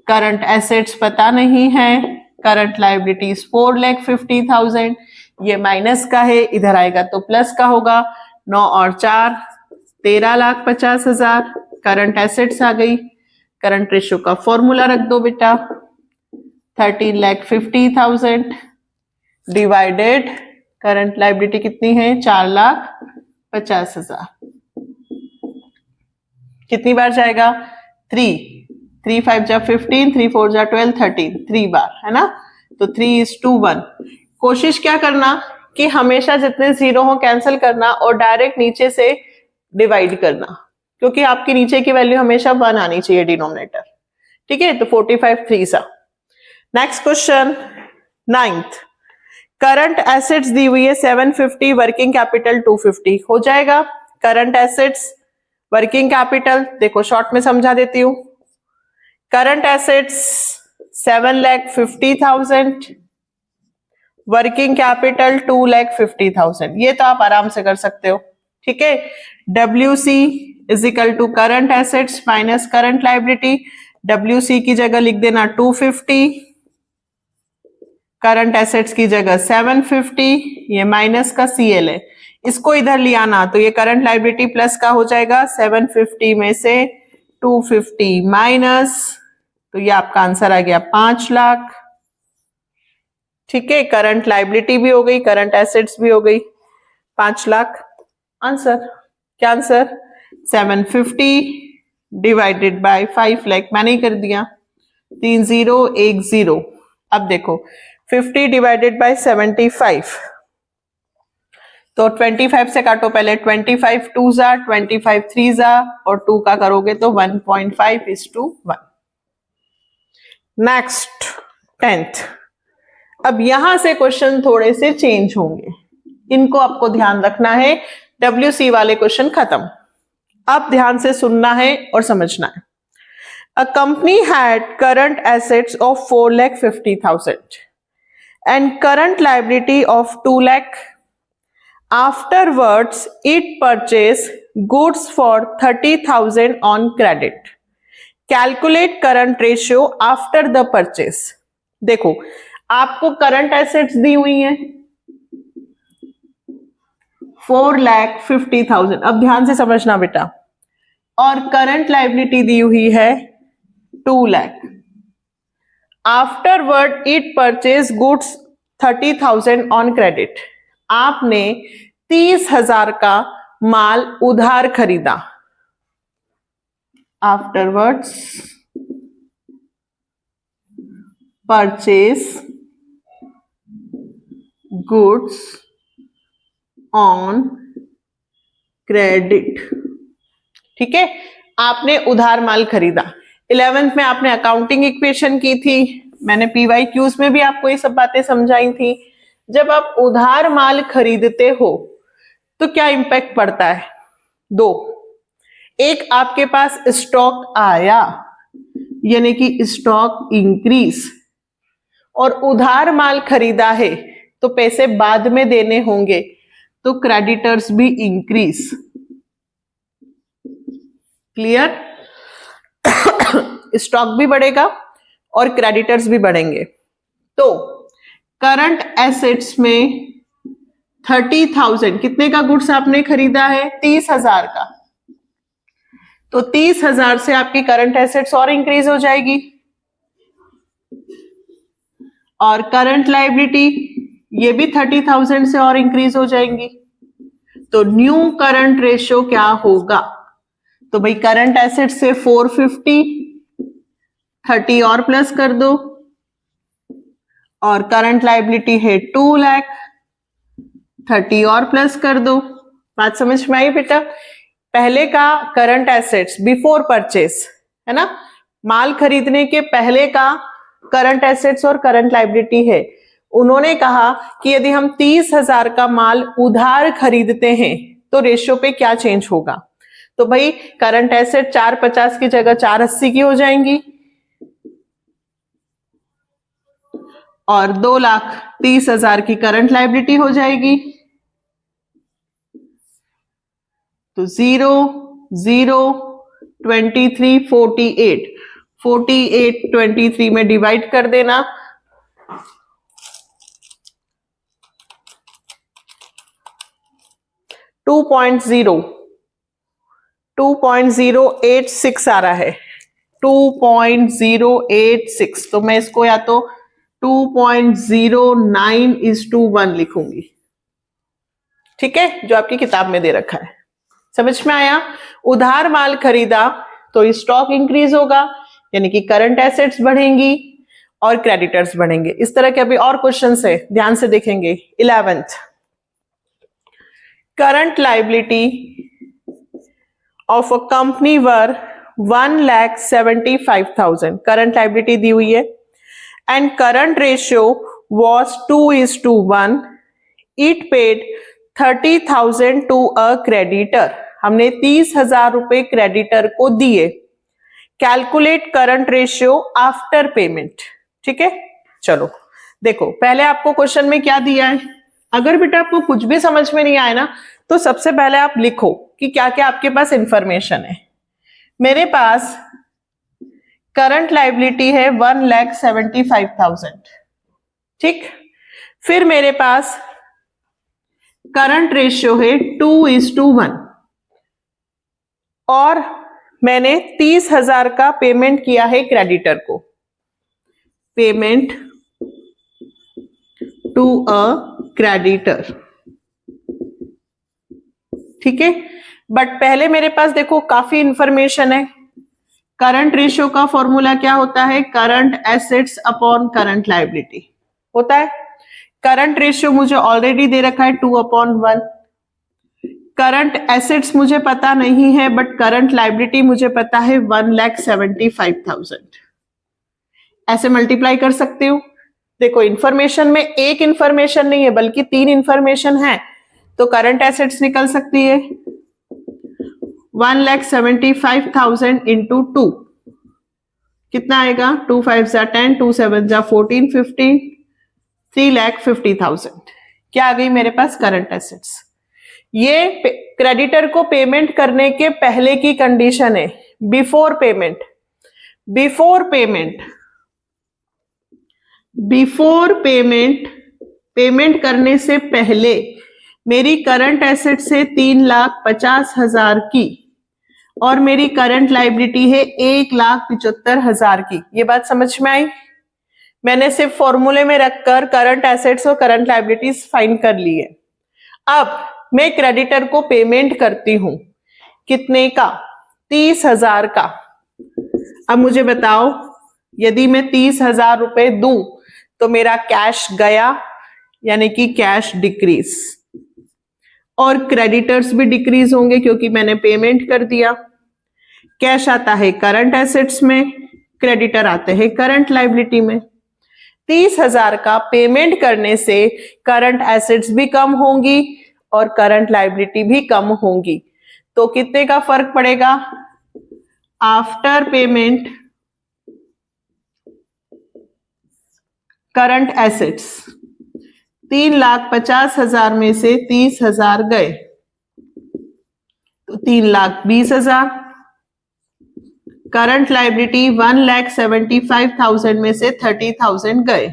करंट एसेट्स पता नहीं है, करंट लायबिलिटीज 4,50,000, ये माइनस का है, इधर आएगा तो प्लस का होगा, 9 और 4 13,50,000, करंट एसेट्स आ गई। करंट रेशियो का फॉर्मूला रख दो बेटा, 13,50,000 डिवाइडेड करंट लायबिलिटी कितनी है? 4,50,000। कितनी बार जाएगा? 3 5 जा 15, 3 4 जा 12, 13, 3 बार है ना, तो 3:1। कोशिश क्या करना कि हमेशा जितने जीरो हो कैंसिल करना और डायरेक्ट नीचे से डिवाइड करना, क्योंकि आपकी नीचे की वैल्यू हमेशा 1 आनी चाहिए डिनोमिनेटर। ठीक है, तो 45 3 सा। Next question 9th, current assets दी हुई है 750, वर्किंग कैपिटल 250, हो जाएगा। करंट एसेट्स वर्किंग कैपिटल देखो शॉर्ट में समझा देती हूं, करंट एसेट्स 7,50,000, वर्किंग कैपिटल 2,50,000, ये तो आप आराम से कर सकते हो। ठीक है, WC is equal to current assets minus current liability, WC की जगह लिख देना 250, करंट एसेट्स की जगह 750, ये माइनस का CL है, इसको इधर ले आना तो ये करंट लायबिलिटी प्लस का हो जाएगा, 750 में से 250 माइनस, तो तो ये आपका आंसर आ गया 5 लाख। ठीक है, करंट लायबिलिटी भी हो गई, करंट एसेट्स भी हो गई, 5 लाख। आंसर क्या? Answer 750 divided by 5 lakh. मैंने ही कर दिया, 3010। अब देखो 50 डिवाइडेड बाय 75, तो 25 से काटो पहले, 25 2 जा, 25 3 जा, और 2 का करोगे तो 1.5:1। Next 10th। अब यहां से क्वेश्चन थोड़े से चेंज होंगे, इनको आपको ध्यान रखना है। WC वाले क्वेश्चन खत्म, अब ध्यान से सुनना है और समझना है। A company had current assets of 4,50,000 and current liability of 2 lakh. Afterwards, it purchased goods for 30,000 on credit. Calculate current ratio after the purchase. देखो, आपको करंट एसेट्स दी हुई हैं 4,50,000। अब ध्यान से समझना बेटा, और करंट लायबिलिटी दी हुई है 2 lakh. Afterward it purchase goods 30,000 on credit. आपने 30,000 का माल उधार खरीदा। Afterwards purchase goods on credit. ठीक है, आपने उधार माल खरीदा। 11th में आपने अकाउंटिंग इक्वेशन की थी, मैंने PYQs में भी आपको ये सब बातें समझाई थी। जब आप उधार माल खरीदते हो तो क्या इंपैक्ट पड़ता है? दो, एक आपके पास स्टॉक आया यानी कि स्टॉक इंक्रीज, और उधार माल खरीदा है तो पैसे बाद में देने होंगे, तो क्रेडिटर्स भी इंक्रीज। क्लियर? स्टॉक भी बढ़ेगा और क्रेडिटर्स भी बढ़ेंगे। तो करंट एसेट्स में 30,000 कितने का गुड्स आपने खरीदा है? 30,000 का। तो 30,000 से आपकी करंट एसेट्स और इंक्रीज हो जाएगी, और करंट लायबिलिटी ये भी 30,000 से और इंक्रीज हो जाएंगी। तो न्यू करंट रेशियो क्या होगा? तो भाई करंट एसेट से 450, 30 और प्लस कर दो, और करंट लायबिलिटी है 2 लाख, 30 और प्लस कर दो। बात समझ में आई बेटा? पहले का करंट एसेट्स बिफोर परचेस है ना, माल खरीदने के पहले का करंट एसेट्स और करंट लायबिलिटी है। उन्होंने कहा कि यदि हम 30,000 का माल उधार खरीदते हैं तो रेशियो पे क्या चेंज होगा? तो भाई करंट एसेट 450 की जगह 480 की हो जाएंगी, और 2,30,000 की करंट लायबिलिटी हो जाएगी। तो 0 0 23 48 48 23 में डिवाइड कर देना, 2.086 आ रहा है, 2.086। तो मैं इसको या तो 2.09:1 लिखूंगी। ठीक है, जो आपकी किताब में दे रखा है। समझ में आया? उधार माल खरीदा तो स्टॉक इंक्रीज होगा, यानी कि करंट एसेट्स बढ़ेंगी और क्रेडिटर्स बढ़ेंगे। इस तरह के अभी और क्वेश्चंस है, ध्यान से देखेंगे। 11th, current liability of a company were 1,75,000। Current liability दी हुई है and current ratio was 2:1। It paid 30,000 to a creditor. हमने 30,000 रुपए क्रेडिटर को दिए। Calculate current ratio after payment. ठीक है, चलो देखो, पहले आपको क्वेश्चन में क्या दिया है। अगर बेटा आपको कुछ भी समझ में नहीं आया ना, तो सबसे पहले आप लिखो कि क्या क्या आपके पास इंफॉर्मेशन है। मेरे पास करंट लायबिलिटी है 1,75,000। ठीक, फिर मेरे पास करंट रेशियो है 2:1, और मैंने 30,000 का पेमेंट किया है क्रेडिटर को। Payment to a creditor. ठीक है, बट पहले मेरे पास देखो काफी इंफॉर्मेशन है। करंट रेशियो का फॉर्मूला क्या होता है? Current assets upon current liability होता है। करंट रेशियो मुझे ऑलरेडी दे रखा है 2/1। करंट एसेट्स मुझे पता नहीं है, बट करंट लायबिलिटी मुझे पता है 1,75,000। ऐसे मल्टीप्लाई कर सकते हो। देखो इंफॉर्मेशन में एक इंफॉर्मेशन नहीं है बल्कि 3 इंफॉर्मेशन है, तो करंट एसेट्स निकल सकती है 1,75,000 इंटू 2 कितना आएगा? 2 5 जा 10, 2 7 जा 14, 15, 3,50,000। क्या आ गई मेरे पास? Current assets. ये क्रेडिटर को पेमेंट करने के पहले की कंडीशन है, बिफोर पेमेंट। बिफोर पेमेंट करने से पहले मेरी करंट एसेट से 3,50,000 की और मेरी करंट लायबिलिटी है 1,75,000 की। ये बात समझ में आई? मैंने सिर्फ फॉर्मूले में रखकर करंट एसेट्स और करंट लायबिलिटीज फाइंड कर ली है। अब मैं क्रेडिटर को पेमेंट करती हूं कितने का? 30,000 का। अब मुझे बताओ, यदि मैं 30,000 रुपए दूं तो मेरा कैश गया, यानी कि कैश डिक्रीज, और क्रेडिटर्स भी डिक्रीज होंगे क्योंकि मैंने पेमेंट कर दिया। कैश आता है करंट एसेट्स में, क्रेडिटर आते हैं करंट लायबिलिटी में। 30,000 का पेमेंट करने से करंट एसेट्स भी कम होंगी और करंट लायबिलिटी भी कम होंगी। तो कितने का फर्क पड़ेगा? आफ्टर पेमेंट करंट एसेट्स 3,50,000 में से 30,000 गए तो 3,20,000। करंट लायबिलिटी 1,75,000 में से 30,000 गए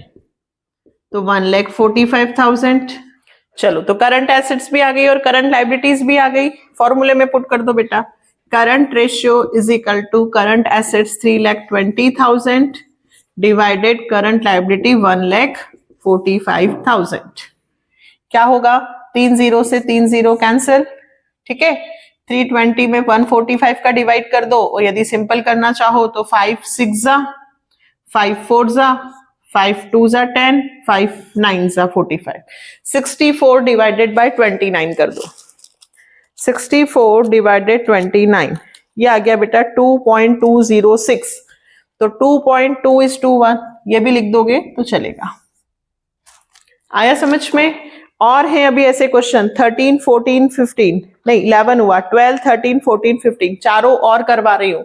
तो 1,45,000। चलो, तो करंट एसेट्स भी आ गई और करंट लायबिलिटीज भी आ गई। फॉर्मूले में पुट कर दो बेटा। Current ratio is equal to current assets 3,20,000 divided current liability 1,45,000। क्या होगा? 3 0 से 3 0 कैंसिल। ठीक है, 320 में 145 का डिवाइड कर दो, और यदि सिंपल करना चाहो तो 5 6 जा 5 4 जा 5 2 जा 10, 5 9 जा 45। 64 डिवाइडेड बाय 29 कर दो। 64 डिवाइडेड 29, ये आ गया बेटा 2.206। तो 2.2:1 ये भी लिख दोगे तो चलेगा। आया समझ में? और है अभी ऐसे क्वेश्चन 13 14 15 नहीं 11 हुआ, 12 13 14 15 चारों और करवा रही हूं,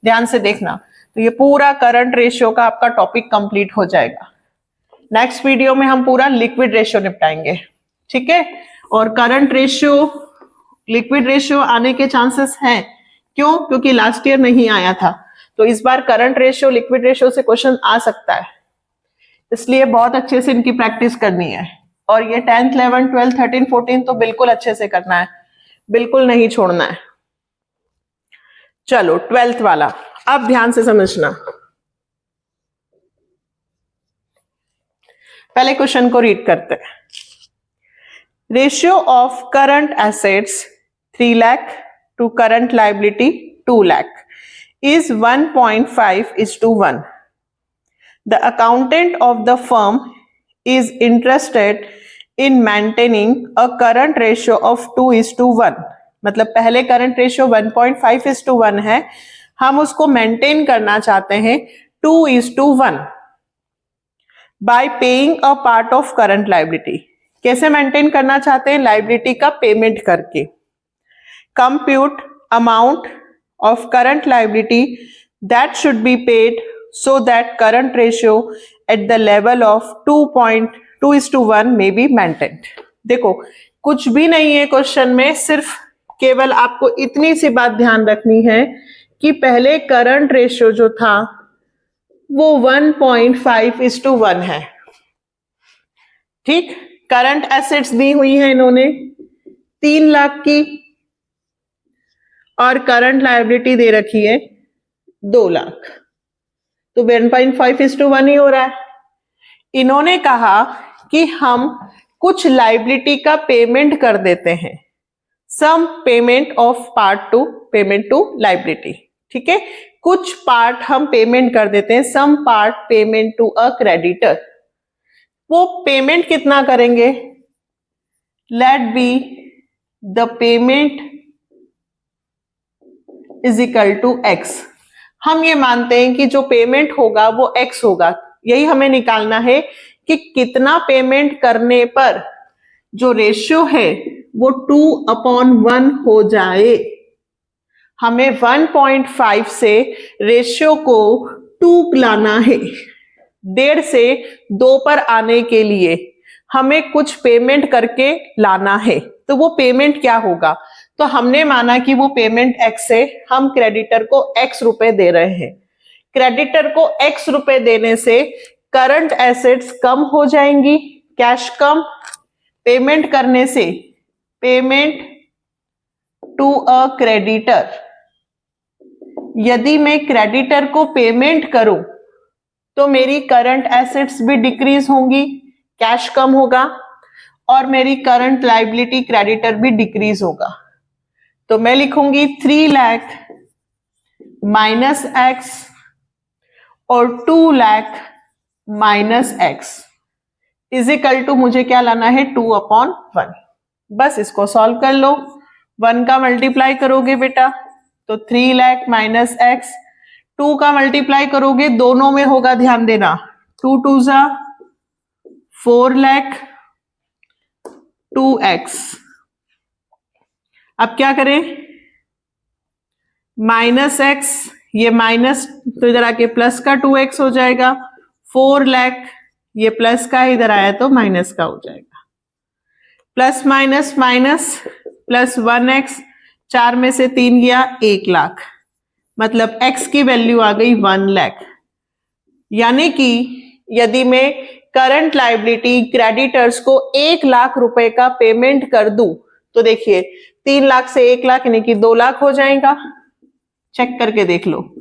ध्यान से देखना। तो ये पूरा करंट रेशियो का आपका टॉपिक कंप्लीट हो जाएगा। नेक्स्ट वीडियो में हम पूरा लिक्विड रेशियो निपटाएंगे। ठीक है, और करंट रेशियो लिक्विड रेशियो आने के चांसेस हैं। क्यों? क्योंकि लास्ट ईयर नहीं आया था, तो इस बार करंट रेशियो लिक्विड रेशियो से क्वेश्चन आ सकता है, इसलिए बहुत अच्छे से इनकी प्रैक्टिस करनी है। और ये 10th 11 12 13 14 तो बिल्कुल अच्छे से करना है, बिल्कुल नहीं छोड़ना है। चलो 12th वाला अब ध्यान से समझना। पहले क्वेश्चन को रीड करते हैं। Ratio of current assets 3 lakh to current liability 2 lakh is 1.5:1. The accountant of the firm is interested in maintaining a current ratio of 2:1. मतलब पहले करंट रेशियो 1.5:1 है, हम उसको मेंटेन करना चाहते हैं 2:1 bye paying a part of current liability. कैसे maintain करना चाहते हैं? लायबिलिटी का पेमेंट करके। Compute amount of current liability that should be paid so that current ratio at the level of 2.2:1 may be maintained. देखो कुछ भी नहीं है क्वेश्चन में, सिर्फ केवल आपको इतनी सी बात ध्यान रखनी है कि पहले करंट रेशियो जो था वो 1.5:1 है। ठीक, करंट एसेट्स दी हुई है इन्होंने 3 लाख की और करंट लायबिलिटी दे रखी है 2 लाख, तो 1.5:1 ही हो रहा है। इन्होंने कहा कि हम कुछ लाइबिलिटी का पेमेंट कर देते हैं, some payment of part to payment to liability, ठीक है, कुछ पार्ट हम पेमेंट कर देते हैं, some part payment to a creditor. वो पेमेंट कितना करेंगे? Let be the payment is equal to X. हम ये मानते हैं कि जो पेमेंट होगा वो एक्स होगा। यही हमें निकालना है कि कितना पेमेंट करने पर जो रेशियो है वो 2/1 हो जाए। हमें 1.5 से रेशियो को 2 लाना है। 1.5 से 2 पर आने के लिए हमें कुछ पेमेंट करके लाना है। तो वो पेमेंट क्या होगा? तो हमने माना कि वो पेमेंट एक्स है, हम क्रेडिटर को एक्स रुपए दे रहे हैं। क्रेडिटर को एक्स रुपए देने से करंट एसेट्स कम हो जाएंगी, कैश कम, पेमेंट करने से पेमेंट टू अ क्रेडिटर। यदि मैं क्रेडिटर को पेमेंट करूं तो मेरी करंट एसेट्स भी डिक्रीज होंगी, कैश कम होगा, और मेरी करंट लाइबिलिटी क्रेडिटर भी डिक्रीज होगा। तो मैं लिखूंगी 3 लाख माइनस एक्स और 2 lakh minus x is equal to मुझे क्या लाना है? 2/1। बस इसको सॉल्व कर लो। 1 का मल्टीप्लाई करोगे बेटा तो 3 लाख माइनस एक्स, 2 का मल्टीप्लाई करोगे दोनों में होगा, ध्यान देना, 2 2 जा 4 लाख 2x। अब क्या करें? माइनस एक्स, ये माइनस तो इधर आके प्लस का 2x हो जाएगा, 4 लाख ये प्लस का इधर आया तो माइनस का हो जाएगा, plus minus minus plus 1x, 4 में से 3 गया 1 लाख, मतलब x की वैल्यू आ गई 1 लाख। यानी कि यदि मैं करंट लाइबिलिटी क्रेडिटर्स को 1 लाख रुपए का पेमेंट कर दूं तो देखिए 3 लाख से 1 लाख यानी कि 2 लाख हो जाएगा, चेक करके देख लो,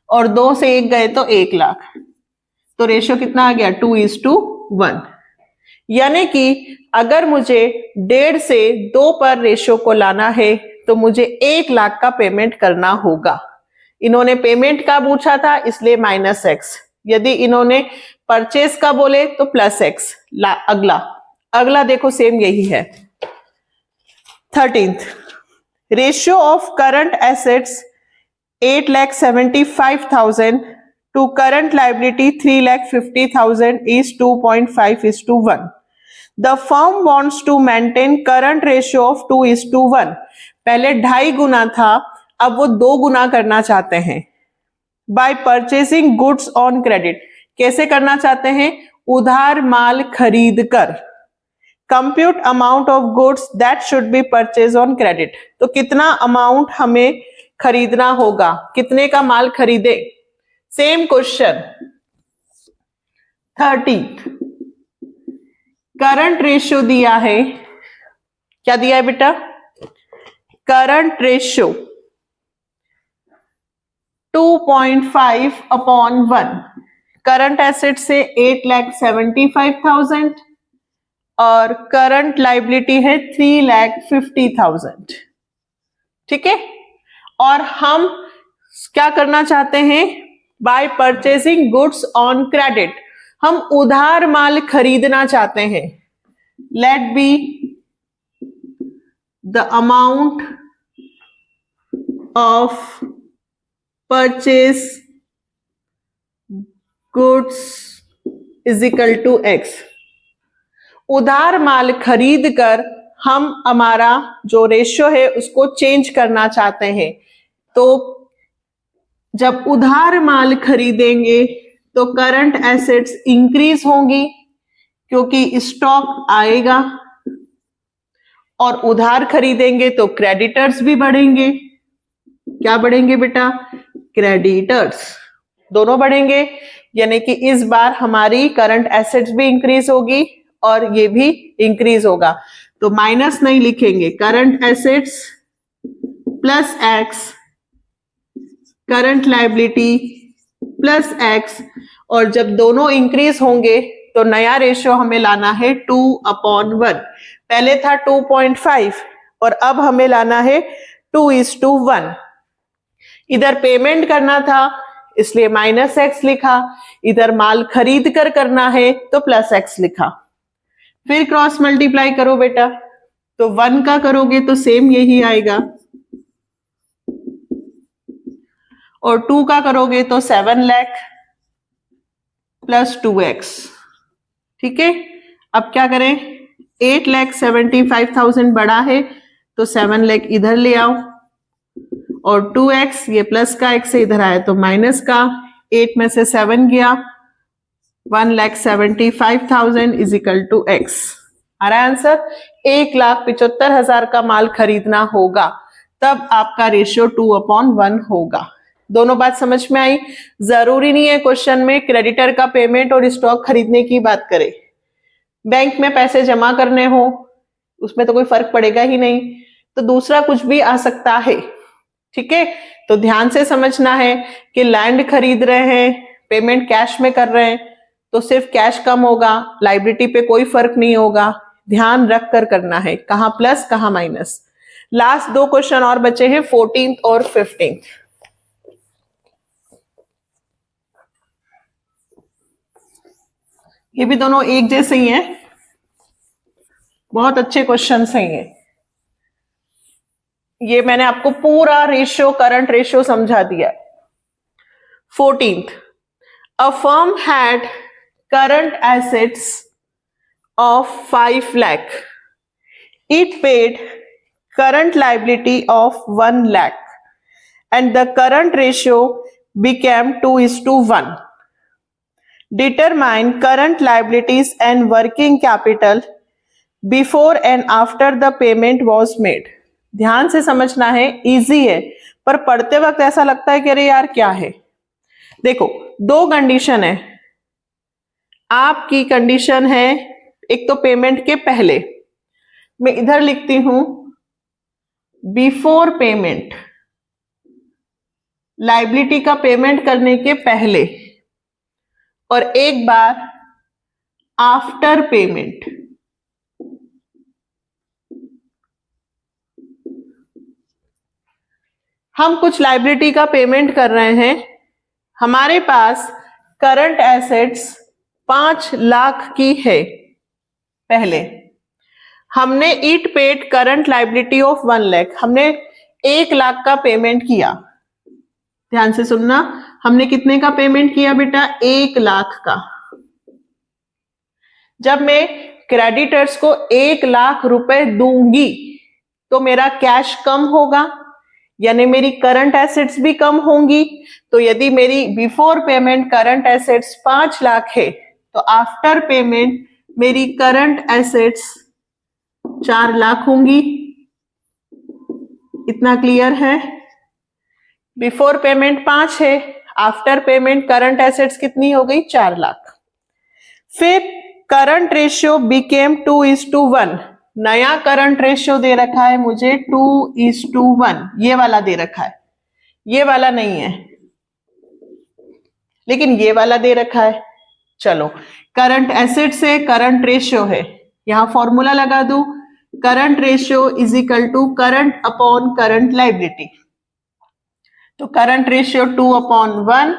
और 2 से 1 गए तो 1 लाख, तो रेशियो कितना आ गया? 2:1। यानी कि अगर मुझे 1.5 से 2 पर रेशियो को लाना है तो मुझे 1 लाख का पेमेंट करना होगा। इन्होंने पेमेंट का पूछा था इसलिए माइनस एक्स, यदि इन्होंने परचेस का बोले तो प्लस एक्स। अगला देखो सेम यही है। 13th, ratio of current assets 8,75,000 to current liability 3,50,000 is 2.5:1. The firm wants to maintain current ratio of 2:1. पहले 2.5 गुना था, अब वो 2 गुना करना चाहते हैं। By purchasing goods on credit, कैसे करना चाहते हैं? उधार माल खरीद कर। Compute amount of goods that should be purchased on credit. तो कितना अमाउंट हमें खरीदना होगा, कितने का माल खरीदे? Same question. 30th, current ratio दिया है, क्या दिया है बेटा? Current ratio 2.5/1। करंट एसेट से 8,75,000 और करंट लाइबिलिटी है 3,50,000, ठीक है। और हम क्या करना चाहते हैं? By purchasing goods on credit, हम उधार माल खरीदना चाहते हैं। Let be the amount of purchase goods is equal to x. उधार माल खरीद कर हम हमारा जो रेशियो है उसको चेंज करना चाहते हैं। तो जब उधार माल खरीदेंगे तो करंट एसेट्स इंक्रीज होंगी क्योंकि स्टॉक आएगा, और उधार खरीदेंगे तो क्रेडिटर्स भी बढ़ेंगे। क्या बढ़ेंगे बेटा? क्रेडिटर्स दोनों बढ़ेंगे, यानी कि इस बार हमारी करंट एसेट्स भी इंक्रीज होगी और ये भी इंक्रीज होगा। तो माइनस नहीं लिखेंगे, current assets plus x, current liability plus x, और जब दोनों इंक्रीज होंगे तो नया रेशियो हमें लाना है 2/1। पहले था 2.5 और अब हमें लाना है 2:1। इधर पेमेंट करना था इसलिए -x लिखा, इधर माल खरीद कर करना है तो +x लिखा। फिर क्रॉस मल्टीप्लाई करो बेटा, तो 1 का करोगे तो सेम यही आएगा और 2 का करोगे तो 7 लाख प्लस 2x। ठीक है, अब क्या करें, 8,75,000 बड़ा है तो 7 लाख इधर ले आओ और 2x, ये प्लस का x से इधर आया तो माइनस का, 8 में से 7 गया, 1,75,000 इज इक्वल टू x। आ रहा है आंसर, 1,75,000 का माल खरीदना होगा तब आपका रेशियो 2/1 होगा। दोनों बात समझ में आई। जरूरी नहीं है क्वेश्चन में क्रेडिटर का पेमेंट और स्टॉक खरीदने की बात करें, बैंक में पैसे जमा करने हो उसमें तो कोई फर्क पड़ेगा ही नहीं, तो दूसरा कुछ भी आ सकता है। ठीक है, तो ध्यान से समझना है कि लैंड खरीद रहे हैं, पेमेंट कैश में कर रहे हैं तो सिर्फ कैश कम होगा, लायबिलिटी पे कोई फर्क नहीं होगा। ध्यान रख कर करना है, कहां प्लस कहां माइनस। लास्ट 2 क्वेश्चन और बचे हैं, 14th और 15th। ये भी दोनों एक जैसे ही हैं, बहुत अच्छे क्वेश्चन हैं ये मैंने आपको पूरा रेशियो, करंट रेशियो समझा दिया। 14th, a firm had current assets of 5 lakh. It paid current liability of 1 lakh and the current ratio became 2:1. Determine current liabilities and working capital before and after the payment was made. ध्यान से समझना है, easy है पर पढ़ते वक्त ऐसा लगता है कि अरे यार क्या है। देखो 2 कंडीशन है, आपकी कंडीशन है एक तो पेमेंट के पहले, मैं इधर लिखती हूं बिफोर पेमेंट, लायबिलिटी का पेमेंट करने के पहले, और एक बार आफ्टर पेमेंट। हम कुछ लायबिलिटी का पेमेंट कर रहे हैं, हमारे पास करंट एसेट्स 5 लाख की है। पहले हमने it paid current liability of 1 lakh, हमने 1 लाख का पेमेंट किया। ध्यान से सुनना, हमने कितने का पेमेंट किया बेटा, 1 लाख का। जब मैं क्रेडिटर्स को 1 लाख रुपए दूंगी तो मेरा कैश कम होगा, यानी मेरी करंट एसेट्स भी कम होंगी। तो यदि मेरी before payment current assets 5 lakh है तो आफ्टर पेमेंट मेरी करंट एसेट्स 4 लाख होंगी। इतना क्लियर है? बिफोर पेमेंट 5 है, आफ्टर पेमेंट करंट एसेट्स कितनी हो गई, 4 लाख। फिर करंट रेशियो बिकेम 2:1। नया करंट रेशियो दे रखा है मुझे 2:1, ये वाला दे रखा है, ये वाला नहीं है लेकिन ये वाला दे रखा है। चलो करंट एसेट से करंट रेशियो है, यहां फॉर्मूला लगा दूं, current ratio is equal to current upon current liability. तो current ratio 2/1,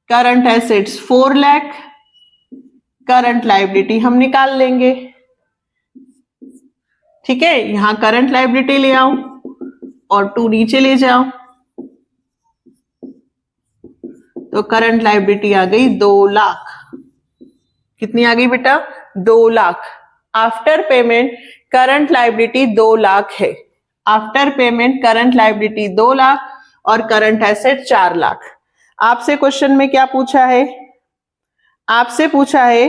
current assets 4 lakh, current liability हम निकाल लेंगे। ठीक है, यहां करंट लायबिलिटी ले आओ और 2 नीचे ले जाओ, तो करंट लायबिलिटी आ गई 2 लाख। कितनी आ गई बेटा, 2 lakh. After payment current liability 2 lakh है, after payment current liability 2 lakh और करंट एसेट 4 लाख। आपसे क्वेश्चन में क्या पूछा है, आपसे पूछा है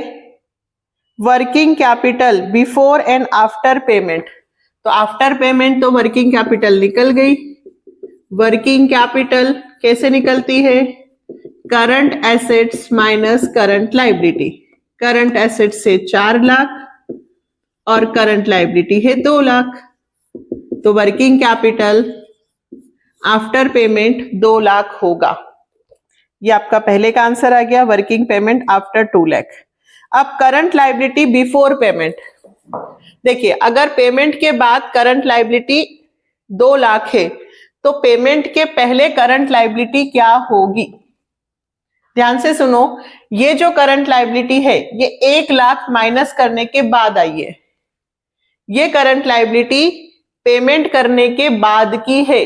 working capital before and after payment. तो आफ्टर पेमेंट तो वर्किंग कैपिटल निकल गई। वर्किंग कैपिटल कैसे निकलती है, current assets minus current liability. Current assets से 4 लाख और करंट लायबिलिटी है 2 लाख, तो working capital after payment 2 lakh होगा। ये आपका पहले का आंसर आ गया, वर्किंग पेमेंट आफ्टर 2 लाख। अब करंट लायबिलिटी बिफोर पेमेंट, देखिए अगर पेमेंट के बाद करंट लायबिलिटी 2 लाख है तो पेमेंट के पहले करंट लायबिलिटी क्या होगी? ध्यान से सुनो, ये जो करंट लायबिलिटी है ये 1 लाख माइनस करने के बाद आई है। ये करंट लायबिलिटी पेमेंट करने के बाद की है।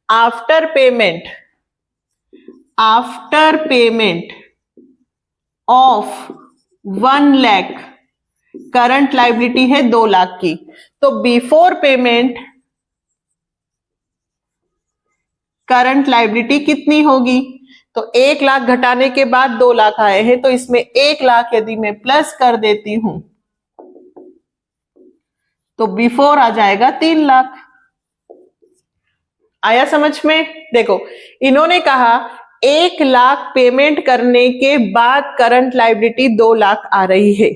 After payment of 1 lakh current liability है 2 लाख की, तो बिफोर पेमेंट करंट लायबिलिटी कितनी होगी? तो 1 लाख घटाने के बाद 2 लाख आए हैं, तो इसमें 1 लाख यदि मैं प्लस कर देती हूं तो बिफोर आ जाएगा 3 लाख। आया समझ में? देखो इन्होंने कहा 1 लाख पेमेंट करने के बाद करंट लायबिलिटी 2 लाख आ रही है।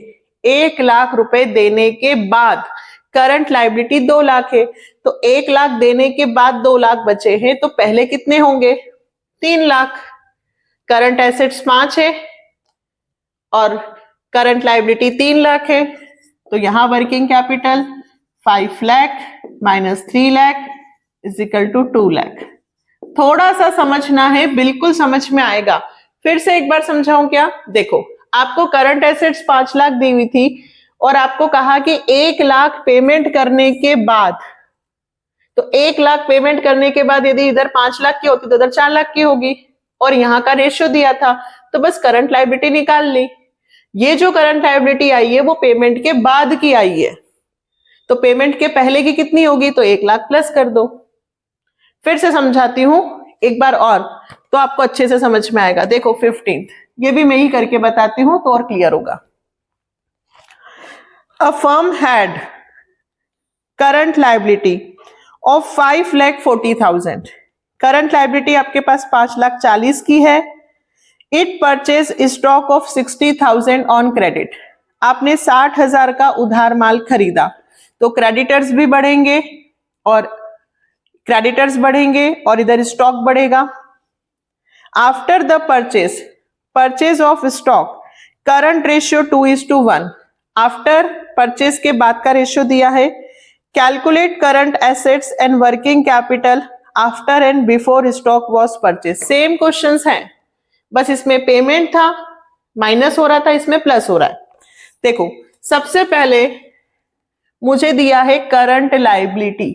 1 लाख रुपए देने के बाद करंट लायबिलिटी 2 लाख है, तो 1 लाख देने के बाद 2 लाख बचे हैं, तो पहले कितने होंगे? 3 लाख। करंट एसेट्स 5 है और करंट लायबिलिटी 3 लाख है, तो यहां working capital 5 lakh minus 3 lakh is equal to 2 lakh. थोड़ा सा समझना है, बिल्कुल समझ में आएगा। फिर से एक बार समझाऊं क्या? देखो आपको करंट एसेट्स 5 लाख दी हुई थी और आपको कहा कि 1 लाख पेमेंट करने के बाद, तो 1 लाख पेमेंट करने के बाद यदि इधर 5 लाख की होती तो इधर 4 लाख की होगी, और यहां का रेशियो दिया था तो बस करंट लायबिलिटी निकाल ली। ये जो करंट लायबिलिटी आई है वो पेमेंट के बाद की आई है, तो पेमेंट के पहले की कितनी होगी? तो 1 लाख प्लस कर दो। फिर से समझाती हूं एक बार और, तो आपको अच्छे से समझ में आएगा। देखो 15th, ये भी मैं ही करके बताती हूं तो और क्लियर होगा। A firm had current liability of 5,40,000। Current liability आपके पास 5,40,000 की है। It purchase stock of 60,000 on credit. आपने 60,000 का उधार माल खरीदा, तो क्रेडिटर्स भी बढ़ेंगे और इधर स्टॉक बढ़ेगा। After the purchase of stock current ratio 2:1। After purchase के बाद का रेशियो दिया है। Calculate current assets and working capital after and before stock was purchase. Same questions हैं, बस इसमें पेमेंट था माइनस हो रहा था, इसमें प्लस हो रहा है। देखो सबसे पहले मुझे दिया है करंट लायबिलिटी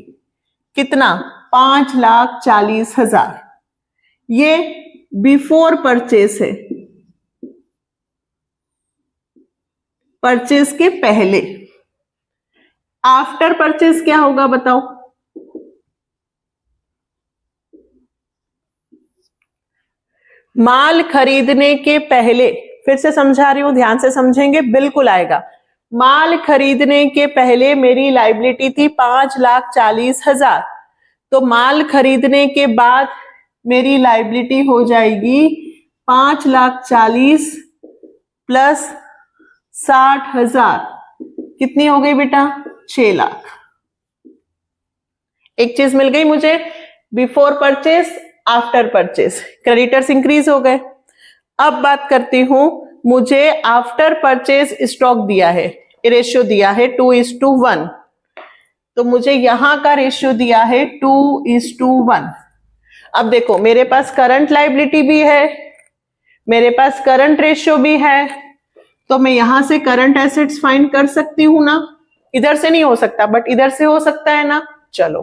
कितना? 5,40,000। ये बिफोर परचेस है, परचेस के पहले। आफ्टर परचेस क्या होगा बताओ? माल खरीदने के पहले, फिर से समझा रही हूं, ध्यान से समझेंगे बिल्कुल आएगा। माल खरीदने के पहले मेरी लायबिलिटी थी 5,40,000, तो माल खरीदने के बाद मेरी लायबिलिटी हो जाएगी 5,40,000 प्लस 60,000। कितनी हो गई बेटा? 6 लाख। एक चीज मिल गई मुझे, before purchase after purchase, creditors increase हो गए। अब बात करती हूं, मुझे आफ्टर परचेस स्टॉक दिया है, रेशियो दिया है 2:1, तो मुझे यहां का रेशियो दिया है 2:1। अब देखो मेरे पास करंट लायबिलिटी भी है, मेरे पास करंट रेशियो भी है, तो मैं यहां से करंट एसेट्स फाइंड कर सकती हूं ना? इधर से नहीं हो सकता बट इधर से हो सकता है ना? चलो,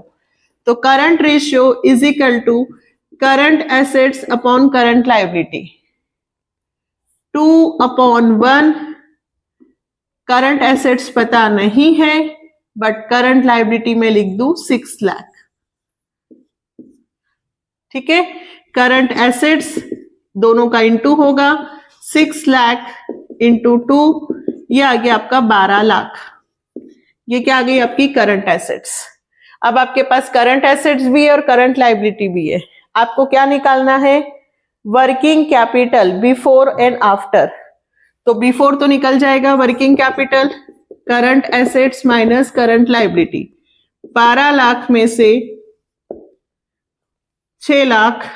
तो current ratio is equal to current assets upon current liability 2/1। Current assets पता नहीं है बट करंट लायबिलिटी में लिख दूं 6 लाख। ठीक है, करंट एसेट्स दोनों का इंटू होगा, 6 लाख इंटू 2, ये आ गया आपका 12 लाख। ये क्या आ गई आपकी? Current assets. अब आपके पास करंट एसेट्स भी है और करंट लायबिलिटी भी है। आपको क्या निकालना है? Working capital before and after. तो बिफोर तो निकल जाएगा working capital, current assets minus current liability. 12 lakh में से 6 लाख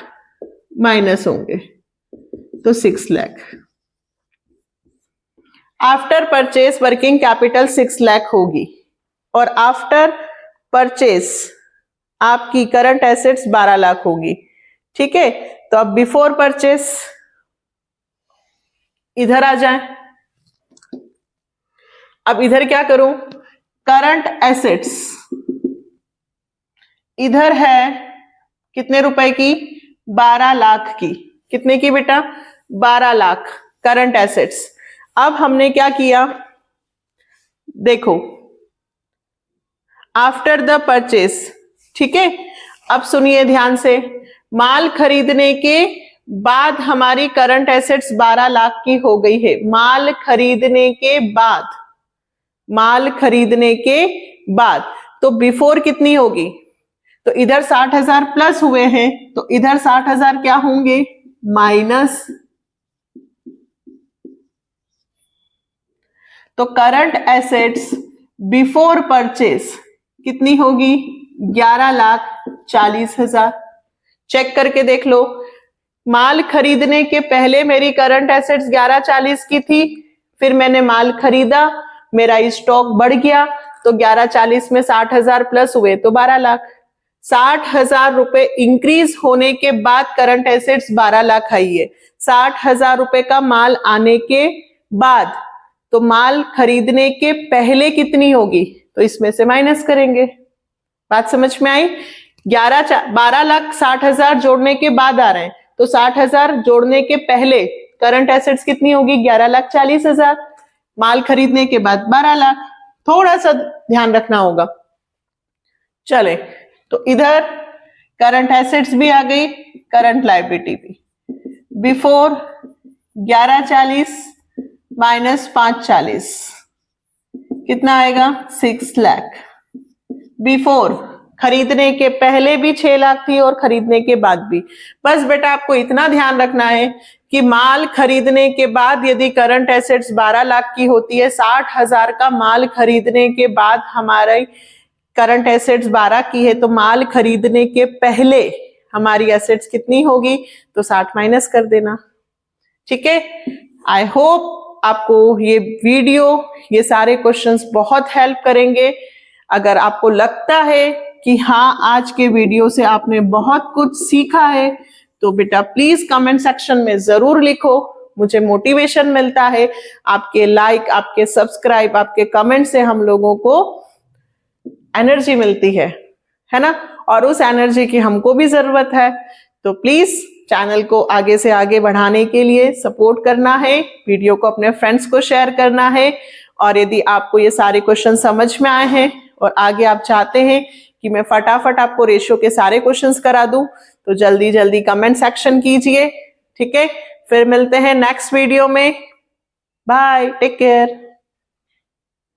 माइनस होंगे तो 6 lakh. After purchase working capital 6 lakh होगी और आफ्टर परचेस आपकी करंट एसेट्स 12 लाख होगी। ठीक है, तो अब बिफोर परचेस इधर आ जाएं। अब इधर क्या करूं, करंट एसेट्स इधर है कितने रुपए की, 12 लाख की। कितने की बेटा, 12 लाख करंट एसेट्स। अब हमने क्या किया, देखो आफ्टर द परचेस, ठीक है। अब सुनिए ध्यान से, माल खरीदने के बाद हमारी करंट एसेट्स 12 लाख की हो गई है। माल खरीदने के बाद, माल खरीदने के बाद, तो बिफोर कितनी होगी, तो इधर 60,000 प्लस हुए हैं, तो इधर 60,000 क्या होंगे, माइनस। तो करंट एसेट्स बिफोर परचेस कितनी होगी, 11,40,000। चेक करके देख लो, माल खरीदने के पहले मेरी करंट एसेट्स 11,40 की थी, फिर मैंने माल खरीदा, मेरा स्टॉक बढ़ गया, तो 11,40 में 60,000 प्लस हुए तो 12 लाख। 60,000 रुपए इंक्रीज होने के बाद करंट एसेट्स 12 लाख आई है। 60,000 रुपए का माल आने के बाद, तो माल खरीदने के पहले कितनी होगी, तो इसमें से माइनस करेंगे। बात समझ में आई? 12,60,000 जोड़ने के बाद आ रहे हैं, तो 60,000 जोड़ने के पहले करंट एसेट्स कितनी होगी, 11,40,000। माल खरीदने के बाद 12 लाख। थोड़ा सा ध्यान रखना होगा। चले, तो इधर करंट एसेट्स भी आ गई, करंट लायबिलिटी भी। बिफोर 11,40 माइनस 5,40 कितना आएगा, 6 लाख। बिफोर खरीदने के पहले भी 6 लाख थी और खरीदने के बाद भी। बस बेटा आपको इतना ध्यान रखना है कि माल खरीदने के बाद यदि करंट एसेट्स 12 लाख की होती है, 60,000 का माल खरीदने के बाद हमारे करंट एसेट्स 12 की है, तो माल खरीदने के पहले हमारी एसेट्स कितनी होगी, तो 60 माइनस कर देना। ठीक है, आई होप आपको ये वीडियो, ये सारे क्वेश्चंस बहुत हेल्प करेंगे। अगर आपको लगता है कि हाँ आज के वीडियो से आपने बहुत कुछ सीखा है, तो बेटा प्लीज कमेंट सेक्शन में जरूर लिखो, मुझे मोटिवेशन मिलता है। आपके लाइक, आपके सब्सक्राइब, आपके कमेंट से हम लोगों को एनर्जी मिलती है ना, और उस एनर्जी की हमको भी जरूरत है। तो प्लीज चैनल को आगे से आगे बढ़ाने के लिए सपोर्ट करना है, वीडियो को अपने फ्रेंड्स को शेयर करना है। और यदि आपको ये सारे क्वेश्चन समझ में आए हैं और आगे आप चाहते हैं कि मैं फटाफट आपको रेशियो के सारे क्वेश्चंस करा दूं, तो जल्दी जल्दी कमेंट सेक्शन कीजिए। ठीक है, फिर मिलते हैं नेक्स्ट वीडियो में। Bye, take care.